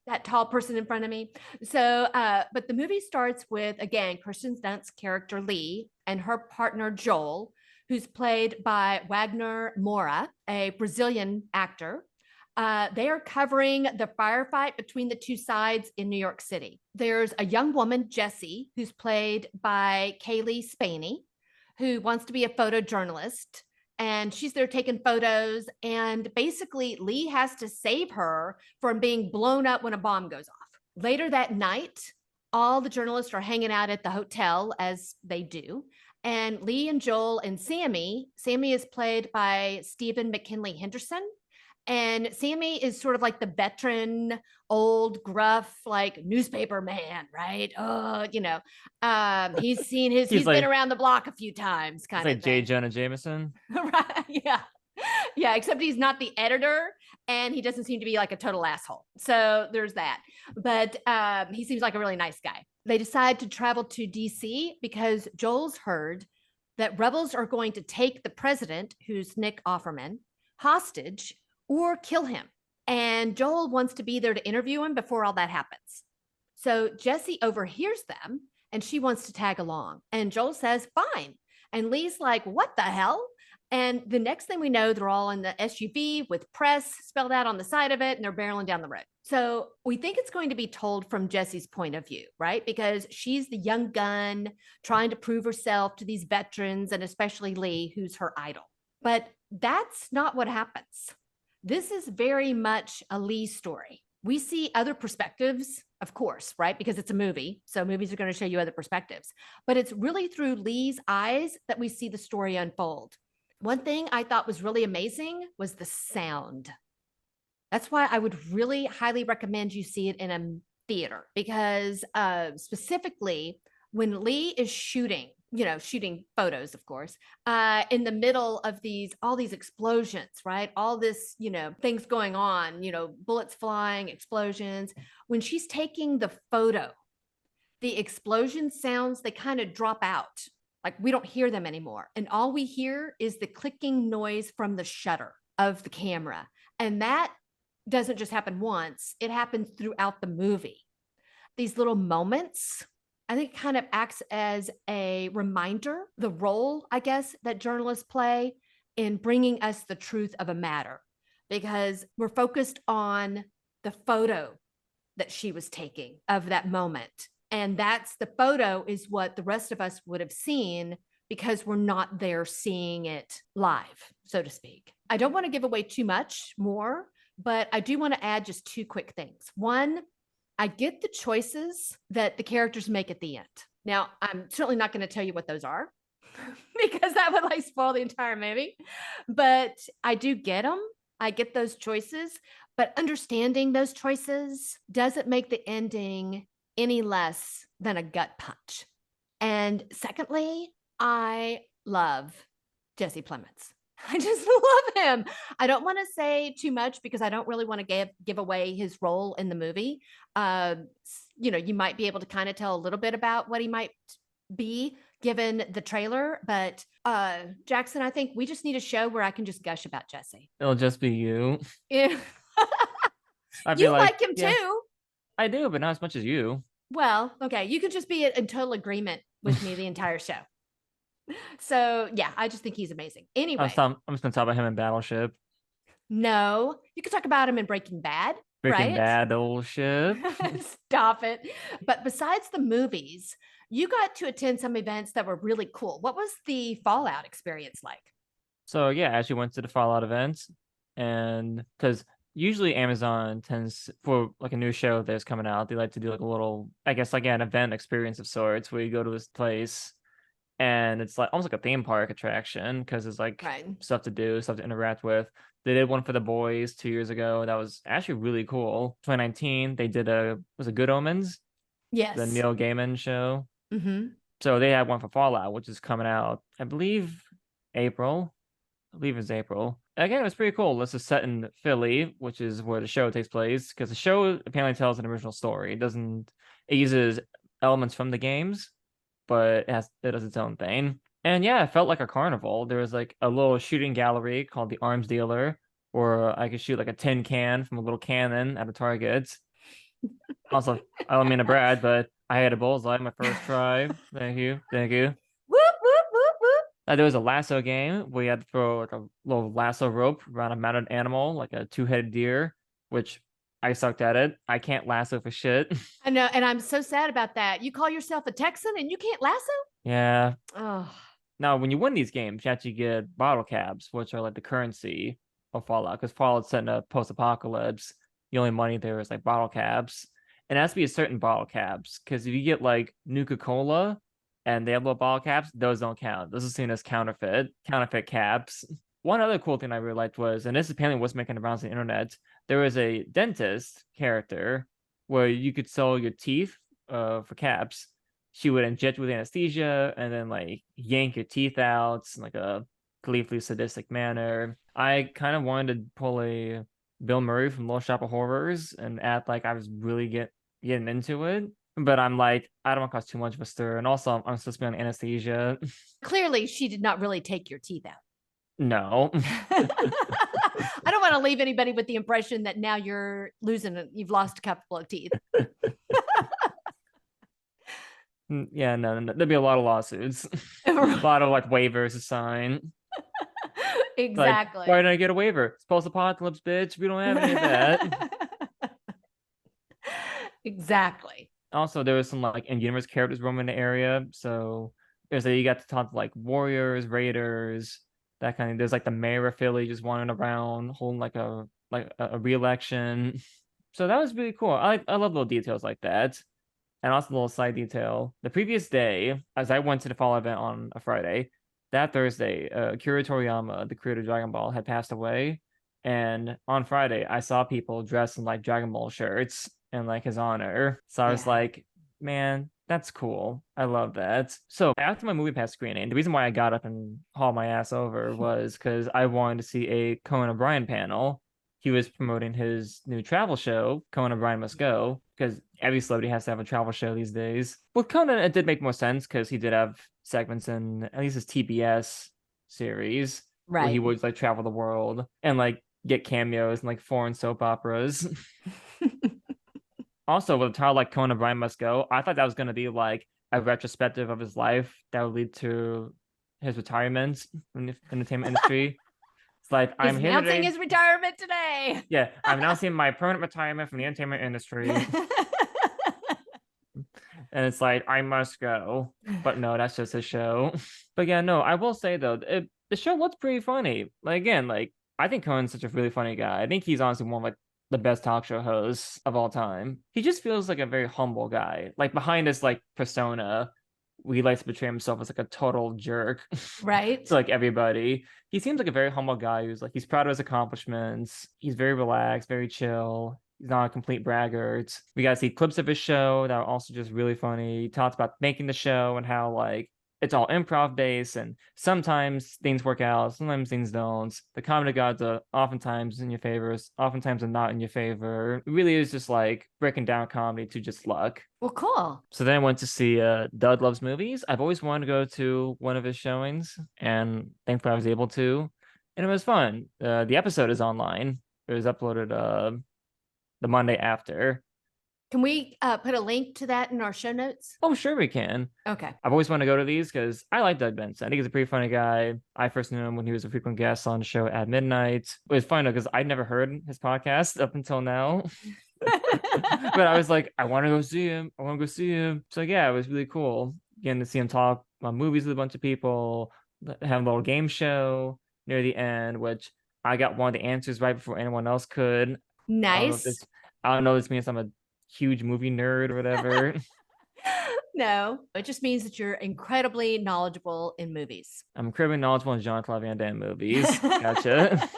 That tall person in front of me. So, but the movie starts with, again, Kirsten Dunst's character Lee and her partner Joel, who's played by Wagner Moura, a Brazilian actor. They are covering the firefight between the two sides in New York City. There's a young woman, Jessie, who's played by Kaylee Spaney, who wants to be a photojournalist. And she's there taking photos. And basically, Lee has to save her from being blown up when a bomb goes off. Later that night, all the journalists are hanging out at the hotel, as they do. And Lee and Joel and Sammy is played by Stephen McKinley Henderson. And Sammy is sort of like the veteran, old, gruff, like newspaper man, right? He's He's been like around the block a few times, he's kind of like J. thing. Jonah Jameson. Right? Yeah. Yeah, except he's not the editor and he doesn't seem to be like a total asshole. So there's that. But he seems like a really nice guy. They decide to travel to DC because Joel's heard that rebels are going to take the president, who's Nick Offerman, hostage or kill him. And Joel wants to be there to interview him before all that happens. So Jesse overhears them and she wants to tag along. And Joel says, fine. And Lee's like, what the hell? And the next thing we know, they're all in the SUV with press spelled out on the side of it, and they're barreling down the road. So we think it's going to be told from Jesse's point of view, right? Because she's the young gun trying to prove herself to these veterans, and especially Lee, who's her idol. But that's not what happens. This is very much a Lee story. We see other perspectives, of course, right? Because it's a movie. So movies are going to show you other perspectives. But it's really through Lee's eyes that we see the story unfold. One thing I thought was really amazing was the sound. That's why I would really highly recommend you see it in a theater, because specifically when Lee is shooting, shooting photos, of course, in the middle of all these explosions, right? All this, things going on, bullets flying, explosions. When she's taking the photo, the explosion sounds, they kind of drop out. Like we don't hear them anymore. And all we hear is the clicking noise from the shutter of the camera. And that doesn't just happen once, it happens throughout the movie. These little moments, I think, kind of acts as a reminder, the role, I guess, that journalists play in bringing us the truth of a matter, because we're focused on the photo that she was taking of that moment. And the photo is what the rest of us would have seen, because we're not there seeing it live, so to speak. I don't want to give away too much more, but I do want to add just two quick things. One, I get the choices that the characters make at the end. Now, I'm certainly not going to tell you what those are because that would spoil the entire movie, but I do get them. I get those choices, but understanding those choices doesn't make the ending any less than a gut punch. And secondly, I love Jesse Plemons. I just love him. I don't want to say too much because I don't really want to give away his role in the movie. You might be able to kind of tell a little bit about what he might be given the trailer, but Jackson, I think we just need a show where I can just gush about Jesse. It'll just be you. Yeah. You like him too. I do, but not as much as you. Well, okay. You could just be in total agreement with me the entire show. So yeah, I just think he's amazing. Anyway, I'm just going to talk about him in Battleship. No, you could talk about him in Breaking Bad. Breaking right? Battleship. Stop it. But besides the movies, you got to attend some events that were really cool. What was the Fallout experience like? So yeah, I actually went to the Fallout events, and because usually Amazon tends, for like a new show that's coming out, they like to do like a little, I guess, like an event experience of sorts where you go to this place and it's like almost like a theme park attraction because there's like stuff to do, stuff to interact with. They did one for the boys 2 years ago. That was actually really cool. 2019, they did was it Good Omens? Yes. The Neil Gaiman show. Mm-hmm. So they had one for Fallout, which is coming out, I believe, April. I believe it's April. Again, it was pretty cool. This is set in Philly, which is where the show takes place, because the show apparently tells an original story. It uses elements from the games, but it does its own thing. And yeah, it felt like a carnival. There was like a little shooting gallery called the Arms Dealer, where I could shoot like a tin can from a little cannon at a target. Also, I don't mean to brag, but I had a bullseye my first try. Thank you. Whoop, whoop, whoop, whoop. There was a lasso game where you had to throw like a little lasso rope around a mounted animal, like a two-headed deer, which I sucked at it. I can't lasso for shit. I know, and I'm so sad about that. You call yourself a Texan and you can't lasso? Yeah. Oh. Now, when you win these games, you actually get bottle caps, which are like the currency of Fallout, because Fallout's set in a post-apocalypse. The only money there is like bottle caps. And it has to be a certain bottle caps, because if you get like Nuka-Cola and they have little bottle caps, those don't count. Those are seen as counterfeit caps. One other cool thing I really liked was, and this is apparently what's making the rounds on the internet, there was a dentist character where you could sell your teeth for caps. She would inject with anesthesia and then like yank your teeth out in like a gleefully sadistic manner. I kind of wanted to pull a Bill Murray from Little Shop of Horrors and act like I was really getting into it. But I'm like, I don't want to cause too much of a stir. And also, I'm supposed to be on anesthesia. Clearly, she did not really take your teeth out. No. I don't want to leave anybody with the impression that now you've lost a couple of teeth. Yeah, no, there'd be a lot of lawsuits, a lot of like waivers to sign. Like, why Exactly. didn't I get a waiver? It's post-apocalypse, bitch. We don't have any of that. Exactly. Also, there was some like in-universe characters roaming the area, so there's you got to talk to like warriors, raiders, that kind of. There's like the mayor of Philly just wandering around, holding like a re-election. So that was really cool. I love little details like that. And also a little side detail. The previous day, as I went to the fall event on a Friday, that Thursday, Akira Toriyama, the creator of Dragon Ball, had passed away. And on Friday, I saw people dressed in like Dragon Ball shirts in like his honor. So I was Yeah. like, man, that's cool. I love that. So after my MoviePass screening, the reason why I got up and hauled my ass over was because I wanted to see a Conan O'Brien panel. He was promoting his new travel show, Conan O'Brien Must Go, because every celebrity has to have a travel show these days. With Conan, it did make more sense because he did have segments in at least his TBS series where he Right. would like travel the world and like get cameos in like foreign soap operas. Also, with a title like Conan O'Brien Must Go, I thought that was going to be like a retrospective of his life that would lead to his retirement in the entertainment industry. It's like, He's I'm here announcing today. his retirement today. Yeah, I'm announcing my permanent retirement from the entertainment industry. And it's like, I must go. But no, that's just a show. But yeah, no, I will say though, the show looks pretty funny. Like again, like I think Cohen's such a really funny guy. I think he's honestly one of like the best talk show hosts of all time. He just feels like a very humble guy. Like behind this like persona, he likes to portray himself as like a total jerk Right. to like everybody. He seems like a very humble guy who's like he's proud of his accomplishments. He's very relaxed, very chill. He's not a complete braggart. We got to see clips of his show that are also just really funny. He talks about making the show and how like it's all improv based and sometimes things work out, sometimes things don't. The comedy gods are oftentimes in your favor, oftentimes are not in your favor. It really is just like breaking down comedy to just luck. Well, cool. So then I went to see Doug Loves Movies. I've always wanted to go to one of his showings, and thankfully I was able to. And it was fun. The episode is online. It was uploaded the Monday after. Can we put a link to that in our show notes? Oh, sure we can. Okay. I've always wanted to go to these because I like Doug Benson. I think he's a pretty funny guy. I first knew him when he was a frequent guest on the show at midnight. It was fun because I'd never heard his podcast up until now. But I was like, I want to go see him. I want to go see him. So yeah, it was really cool getting to see him talk about movies with a bunch of people, have a little game show near the end, which I got one of the answers right before anyone else could. Nice. I don't know if this means I'm a huge movie nerd or whatever. No, it just means that you're incredibly knowledgeable in movies. I'm incredibly knowledgeable in Jean-Claude Van Damme movies. Gotcha.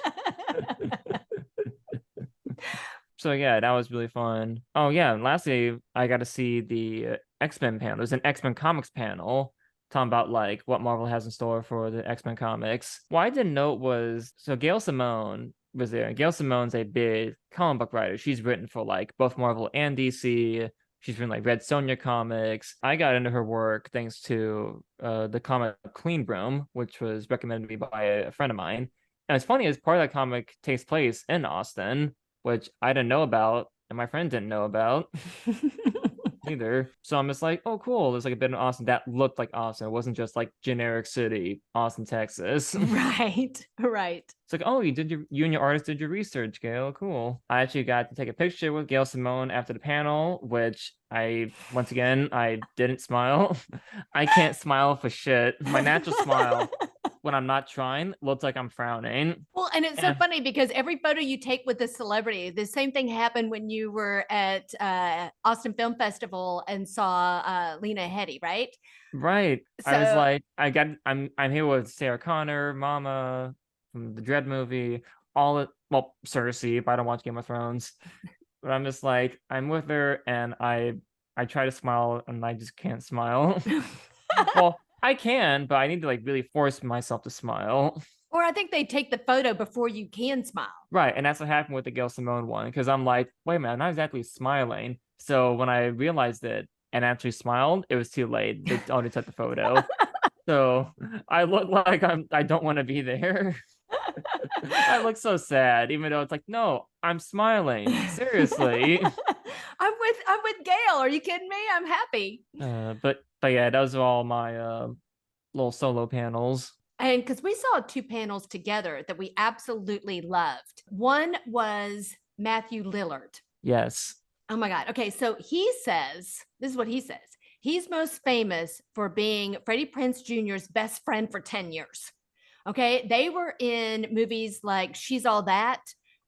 So yeah, that was really fun. Oh yeah, and lastly, I got to see the X-Men panel. There's an X-Men comics panel talking about like what Marvel has in store for the X-Men comics. What I didn't know was so Gail Simone was there. Gail Simone's a big comic book writer. She's written for like both Marvel and DC. She's written like Red Sonja comics. I got into her work thanks to the comic Clean Broom, which was recommended to me by a friend of mine. And it's funny, as part of that comic takes place in Austin, which I didn't know about, and my friend didn't know about either. So I'm just like, oh, cool. There's like a bit in Austin that looked like Austin. It wasn't just like generic city, Austin, Texas. Right. Right. It's like, oh, you and your artist did your research, Gail. Cool. I actually got to take a picture with Gail Simone after the panel, which once again, I didn't smile. I can't smile for shit. My natural smile when I'm not trying looks like I'm frowning. Well, and it's so funny because every photo you take with a celebrity, the same thing happened when you were at Austin Film Festival and saw Lena Headey, right? Right. So, I was like, I'm here with Sarah Connor, Mama from the Dread movie, Cersei, if I don't watch Game of Thrones. But I'm just like, I'm with her and I try to smile and I just can't smile. Well, I can, but I need to like really force myself to smile. Or I think they take the photo before you can smile. Right. And that's what happened with the Gail Simone one. Because I'm like, wait a minute, I'm not exactly smiling. So when I realized it and actually smiled, it was too late. They already took the photo. So I look like I don't want to be there. I look so sad, even though it's like, no, I'm smiling. Seriously. I'm with Gail. Are you kidding me? I'm happy. But yeah, those are all my little solo panels. And because we saw 2 panels together that we absolutely loved. One was Matthew Lillard. Yes. Oh my God. Okay. So he says, this is what he says. He's most famous for being Freddie Prinze Jr.'s best friend for 10 years. Okay. They were in movies like She's All That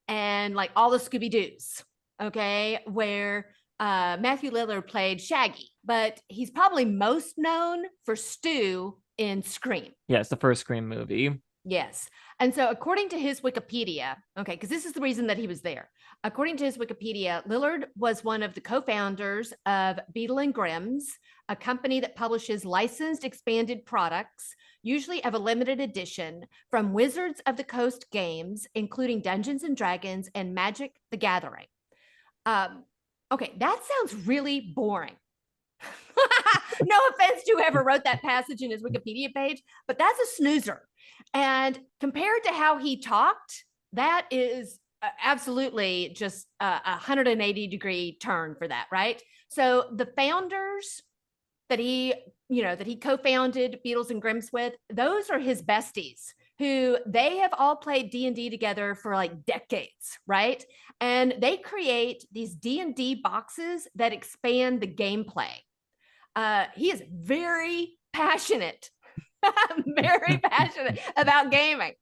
and like all the Scooby-Doos. Okay. Where Matthew Lillard played Shaggy, but he's probably most known for Stu in Scream. Yes, the first Scream movie. Yes. And so according to his Wikipedia, okay, because this is the reason that he was there. According to his Wikipedia, Lillard was one of the co-founders of Beadle and Grimm's, a company that publishes licensed expanded products, usually of a limited edition, from Wizards of the Coast games, including Dungeons and Dragons and Magic the Gathering. Okay, that sounds really boring. No offense to whoever wrote that passage in his Wikipedia page, but that's a snoozer. And compared to how he talked, that is absolutely just a 180-degree turn for that, right? So the founders that he co-founded Beatles and Grimm's with, those are his besties who they have all played D&D together for like decades, right? And they create these D&D boxes that expand the gameplay. He is very passionate, very passionate about gaming.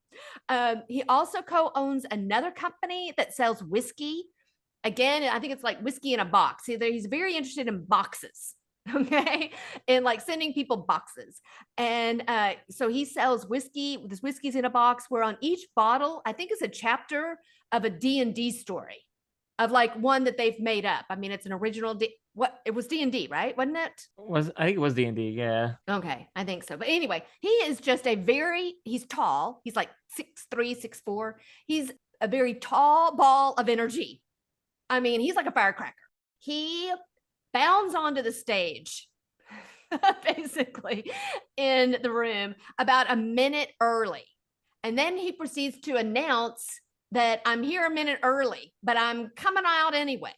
He also co-owns another company that sells whiskey. Again, I think it's like whiskey in a box. He's very interested in boxes, okay? And like sending people boxes. And so he sells whiskey. This whiskey's in a box where on each bottle, I think it's a chapter of a D&D story, of like one that they've made up. I mean, it's an original it was D&D, right? Wasn't it? I think it was D&D, yeah. Okay, I think so. But anyway, he is just he's tall. He's like 6'3", 6'4". He's a very tall ball of energy. I mean, he's like a firecracker. He bounds onto the stage, basically, in the room about a minute early. And then he proceeds to announce that I'm here a minute early, but I'm coming out anyway.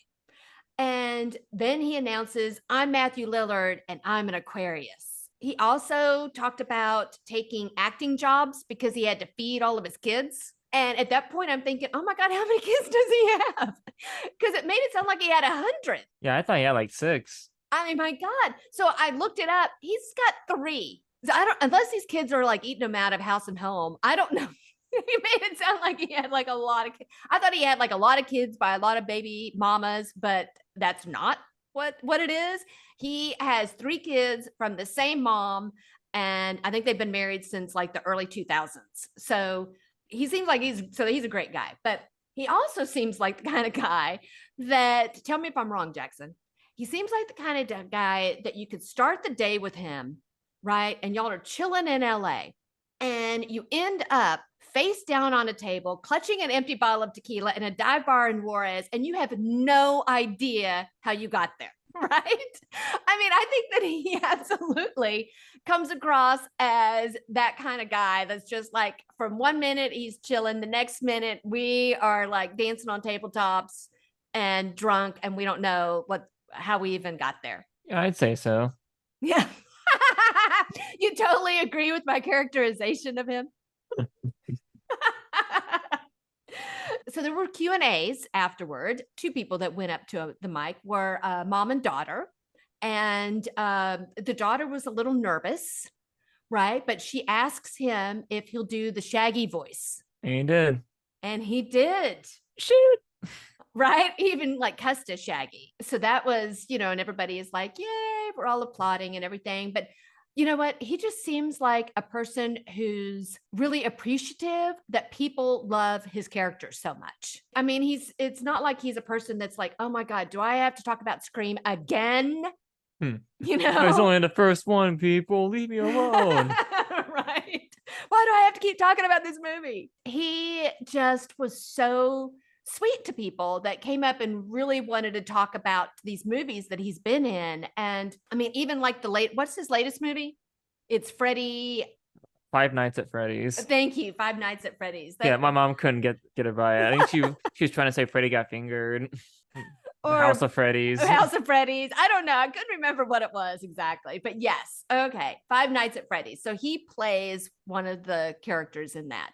And then he announces, I'm Matthew Lillard and I'm an Aquarius. He also talked about taking acting jobs because he had to feed all of his kids. And at that point, I'm thinking, oh my God, how many kids does he have? Because it made it sound like he had 100. Yeah, I thought he had like 6. I mean, my God. So I looked it up. He's got 3. So unless these kids are like eating him out of house and home, I don't know. He made it sound like he had like a lot of kids. I thought he had like a lot of kids by a lot of baby mamas, but that's not what it is. He has 3 kids from the same mom, and I think they've been married since like the early 2000s. So he seems like he's a great guy, but he also seems like the kind of guy that, tell me if I'm wrong, Jackson. He seems like the kind of guy that you could start the day with him, right? And y'all are chilling in LA, and you end up face down on a table, clutching an empty bottle of tequila in a dive bar in Juarez, and you have no idea how you got there, right? I mean, I think that he absolutely comes across as that kind of guy that's just like, from one minute he's chilling, the next minute we are like dancing on tabletops and drunk, and we don't know how we even got there. Yeah, I'd say so. Yeah. You totally agree with my characterization of him? So there were Q&As afterward. 2 people that went up to the mic were mom and daughter. And the daughter was a little nervous, right? But she asks him if he'll do the Shaggy voice. And he did. And he did. Shoot. Right? He even like cussed as Shaggy. So that was, and everybody is like, yay, we're all applauding and everything. But you know what? He just seems like a person who's really appreciative that people love his character so much. I mean, it's not like he's a person that's like, oh my God, do I have to talk about Scream again? It's only the first one, people. Leave me alone. Right. Why do I have to keep talking about this movie? He just was so sweet to people that came up and really wanted to talk about these movies that he's been in. And I mean, even like what's his latest movie? It's Freddy. Five Nights at Freddy's. Thank you. Five Nights at Freddy's. Yeah, my mom couldn't get it right. I think she was trying to say Freddy got fingered. or House of Freddy's. House of Freddy's. I don't know. I couldn't remember what it was exactly, but yes. Okay. Five Nights at Freddy's. So he plays one of the characters in that.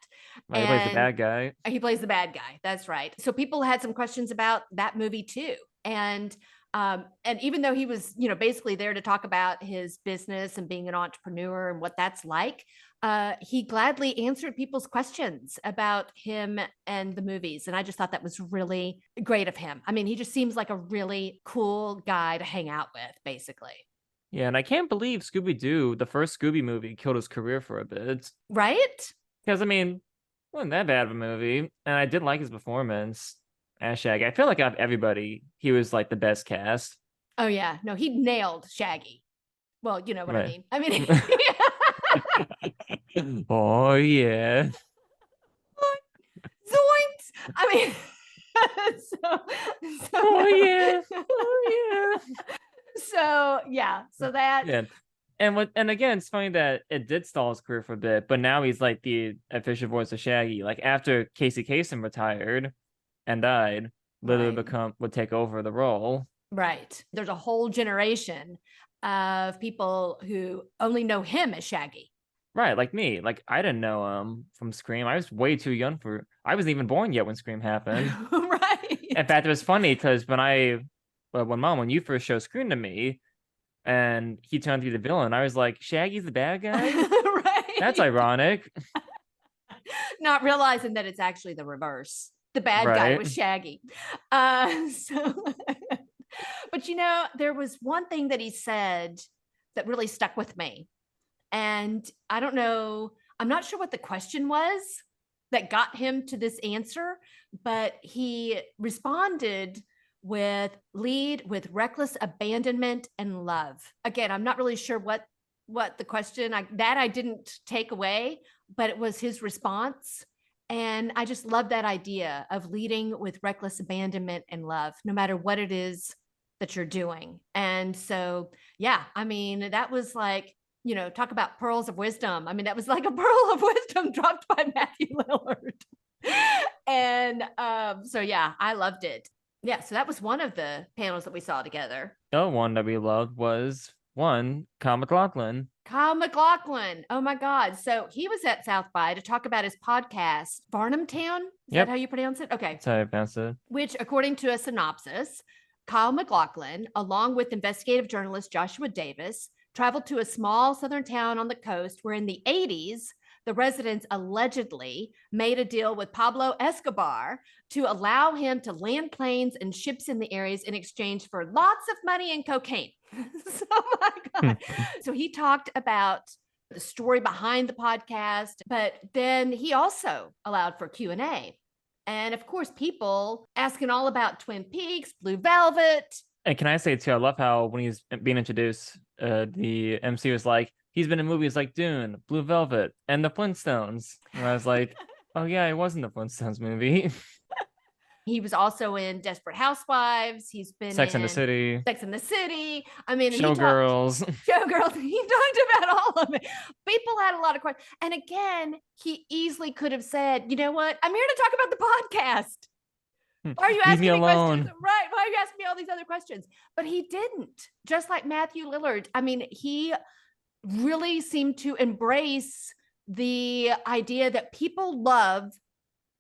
Right, he plays the bad guy. He plays the bad guy. That's right. So people had some questions about that movie too. And even though he was, basically there to talk about his business and being an entrepreneur and what that's like, he gladly answered people's questions about him and the movies. And I just thought that was really great of him. I mean, he just seems like a really cool guy to hang out with, basically. Yeah, and I can't believe Scooby-Doo, the first Scooby movie, killed his career for a bit. Right? Because, I mean, it wasn't that bad of a movie. And I did like his performance as Shaggy. I feel like out of everybody, he was like the best cast. Oh, yeah. No, he nailed Shaggy. Well, you know what I mean. I mean, oh, yeah. Zoinks! I mean, oh, yeah. Oh, yeah. So that. Yeah. And again, it's funny that it did stall his career for a bit, but now he's like the official voice of Shaggy. Like after Casey Kasem retired and died, literally would take over the role. Right. There's a whole generation of people who only know him as Shaggy. Right, like me. Like I didn't know him from Scream. I was way too young I wasn't even born yet when Scream happened. Right. In fact, it was funny because when Mom, when you first showed Scream to me and he turned to be the villain, I was like, Shaggy's the bad guy? Right. That's ironic. Not realizing that it's actually the reverse. The bad guy was Shaggy. But there was one thing that he said that really stuck with me. And I don't know, I'm not sure what the question was that got him to this answer, but he responded with lead with reckless abandonment and love. Again, I'm not really sure what the question, I didn't take away, but it was his response. And I just love that idea of leading with reckless abandonment and love, no matter what it is that you're doing. And so, yeah, I mean, that was like, talk about pearls of wisdom. I mean, that was like a pearl of wisdom dropped by Matthew Lillard. And so, yeah, I loved it. Yeah, so that was one of the panels that we saw together. The one that we loved was Kyle MacLachlan. Kyle MacLachlan. Oh my God. So he was at South by to talk about his podcast, Varnum Town. Is that how you pronounce it? Okay. That's how I pronounce it. Which, according to a synopsis, Kyle MacLachlan, along with investigative journalist Joshua Davis, traveled to a small southern town on the coast where in the 80s, the residents allegedly made a deal with Pablo Escobar to allow him to land planes and ships in the areas in exchange for lots of money and cocaine. So, my God. So he talked about the story behind the podcast, but then he also allowed for Q&A. And of course, people asking all about Twin Peaks, Blue Velvet. And can I say too, I love how when he's being introduced, the MC was like, he's been in movies like Dune, Blue Velvet, and The Flintstones. And I was like, oh yeah, it wasn't the Flintstones movie. He was also in Desperate Housewives. He's been Sex and the City. I mean, Showgirls. Showgirls. He talked about all of it. People had a lot of questions. And again, he easily could have said, you know what? I'm here to talk about the podcast. Why are you asking me questions? Right. Why are you asking me all these other questions? But he didn't. Just like Matthew Lillard. I mean, he really seemed to embrace the idea that people love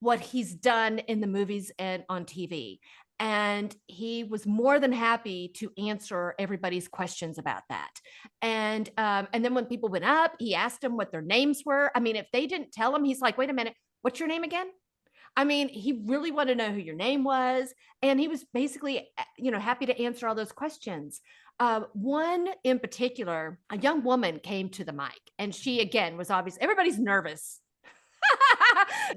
what he's done in the movies and on TV. And he was more than happy to answer everybody's questions about that. And then when people went up, he asked them what their names were. I mean, if they didn't tell him, he's like, wait a minute, what's your name again? I mean, he really wanted to know who your name was. And he was basically, happy to answer all those questions. One in particular, a young woman came to the mic and she, again, was obvious. Everybody's nervous.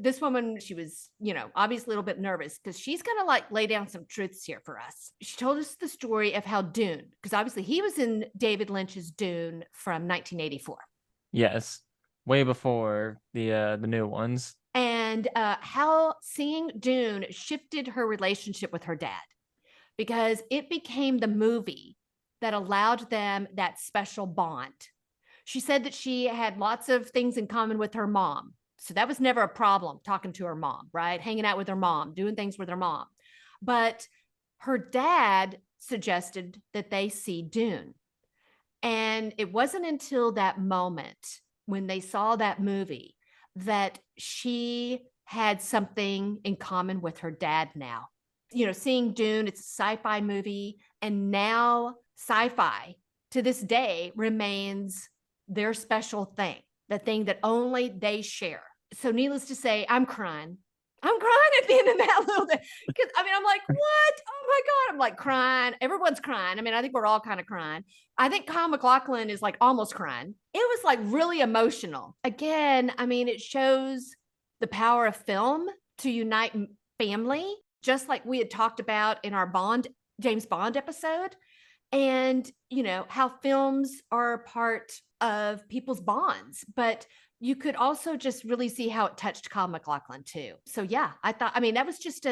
This woman, she was, obviously a little bit nervous because she's going to like lay down some truths here for us. She told us the story of how Dune, because obviously he was in David Lynch's Dune from 1984. Yes. Way before the new ones. And how seeing Dune shifted her relationship with her dad, because it became the movie that allowed them that special bond. She said that she had lots of things in common with her mom. So that was never a problem, talking to her mom, right? Hanging out with her mom, doing things with her mom. But her dad suggested that they see Dune. And it wasn't until that moment when they saw that movie that she had something in common with her dad now. Seeing Dune, it's a sci-fi movie, and now sci-fi to this day remains their special thing, the thing that only they share. So needless to say, I'm crying. I'm crying at the end of that little bit. Because I'm like, what? Oh my God. I'm like crying. Everyone's crying. I think we're all kind of crying. I think Kyle MacLachlan is like almost crying. It was like really emotional. Again, it shows the power of film to unite family, just like we had talked about in our James Bond episode. And, how films are a part of people's bonds, but you could also just really see how it touched Kyle MacLachlan too. So yeah, I thought, that was just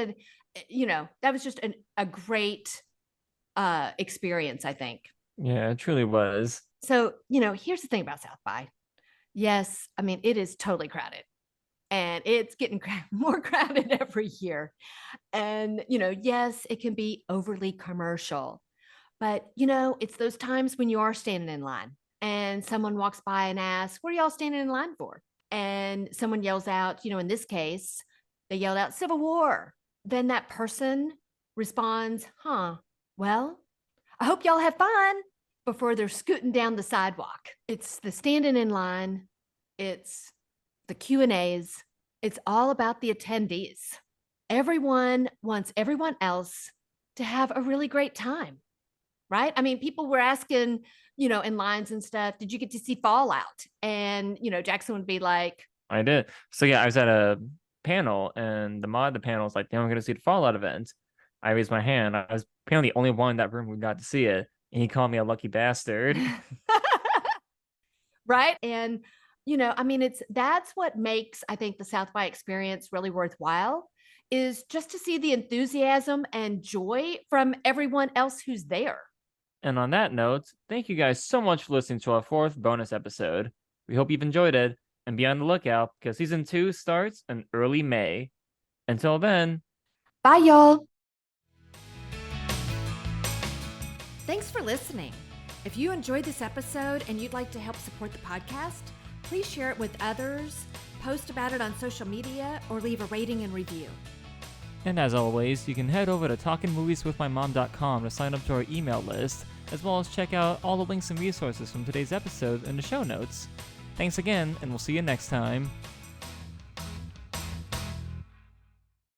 a great experience, I think. Yeah, it truly was. So, here's the thing about South by. Yes, it is totally crowded, and it's getting more crowded every year. And, yes, it can be overly commercial, but, it's those times when you are standing in line and someone walks by and asks, what are y'all standing in line for? And someone yells out, in this case, they yelled out Civil War. Then that person responds, well, I hope y'all have fun, before they're scooting down the sidewalk. It's the standing in line. It's the Q&As. It's all about the attendees. Everyone wants everyone else to have a really great time, right? People were asking, in lines and stuff, did you get to see Fallout? And, Jackson would be like, I did. So yeah, I was at a panel, and the mod of the panel was like, I'm going to see the Fallout event. I raised my hand. I was apparently the only one in that room who got to see it. And he called me a lucky bastard. Right. And, that's what makes, I think, the South by experience really worthwhile, is just to see the enthusiasm and joy from everyone else who's there. And on that note, thank you guys so much for listening to our 4th bonus episode. We hope you've enjoyed it, and be on the lookout because season 2 starts in early May. Until then, bye, y'all. Thanks for listening. If you enjoyed this episode and you'd like to help support the podcast, please share it with others, post about it on social media, or leave a rating and review. And as always, you can head over to talkingmovieswithmymom.com to sign up to our email list, as well as check out all the links and resources from today's episode in the show notes. Thanks again, and we'll see you next time.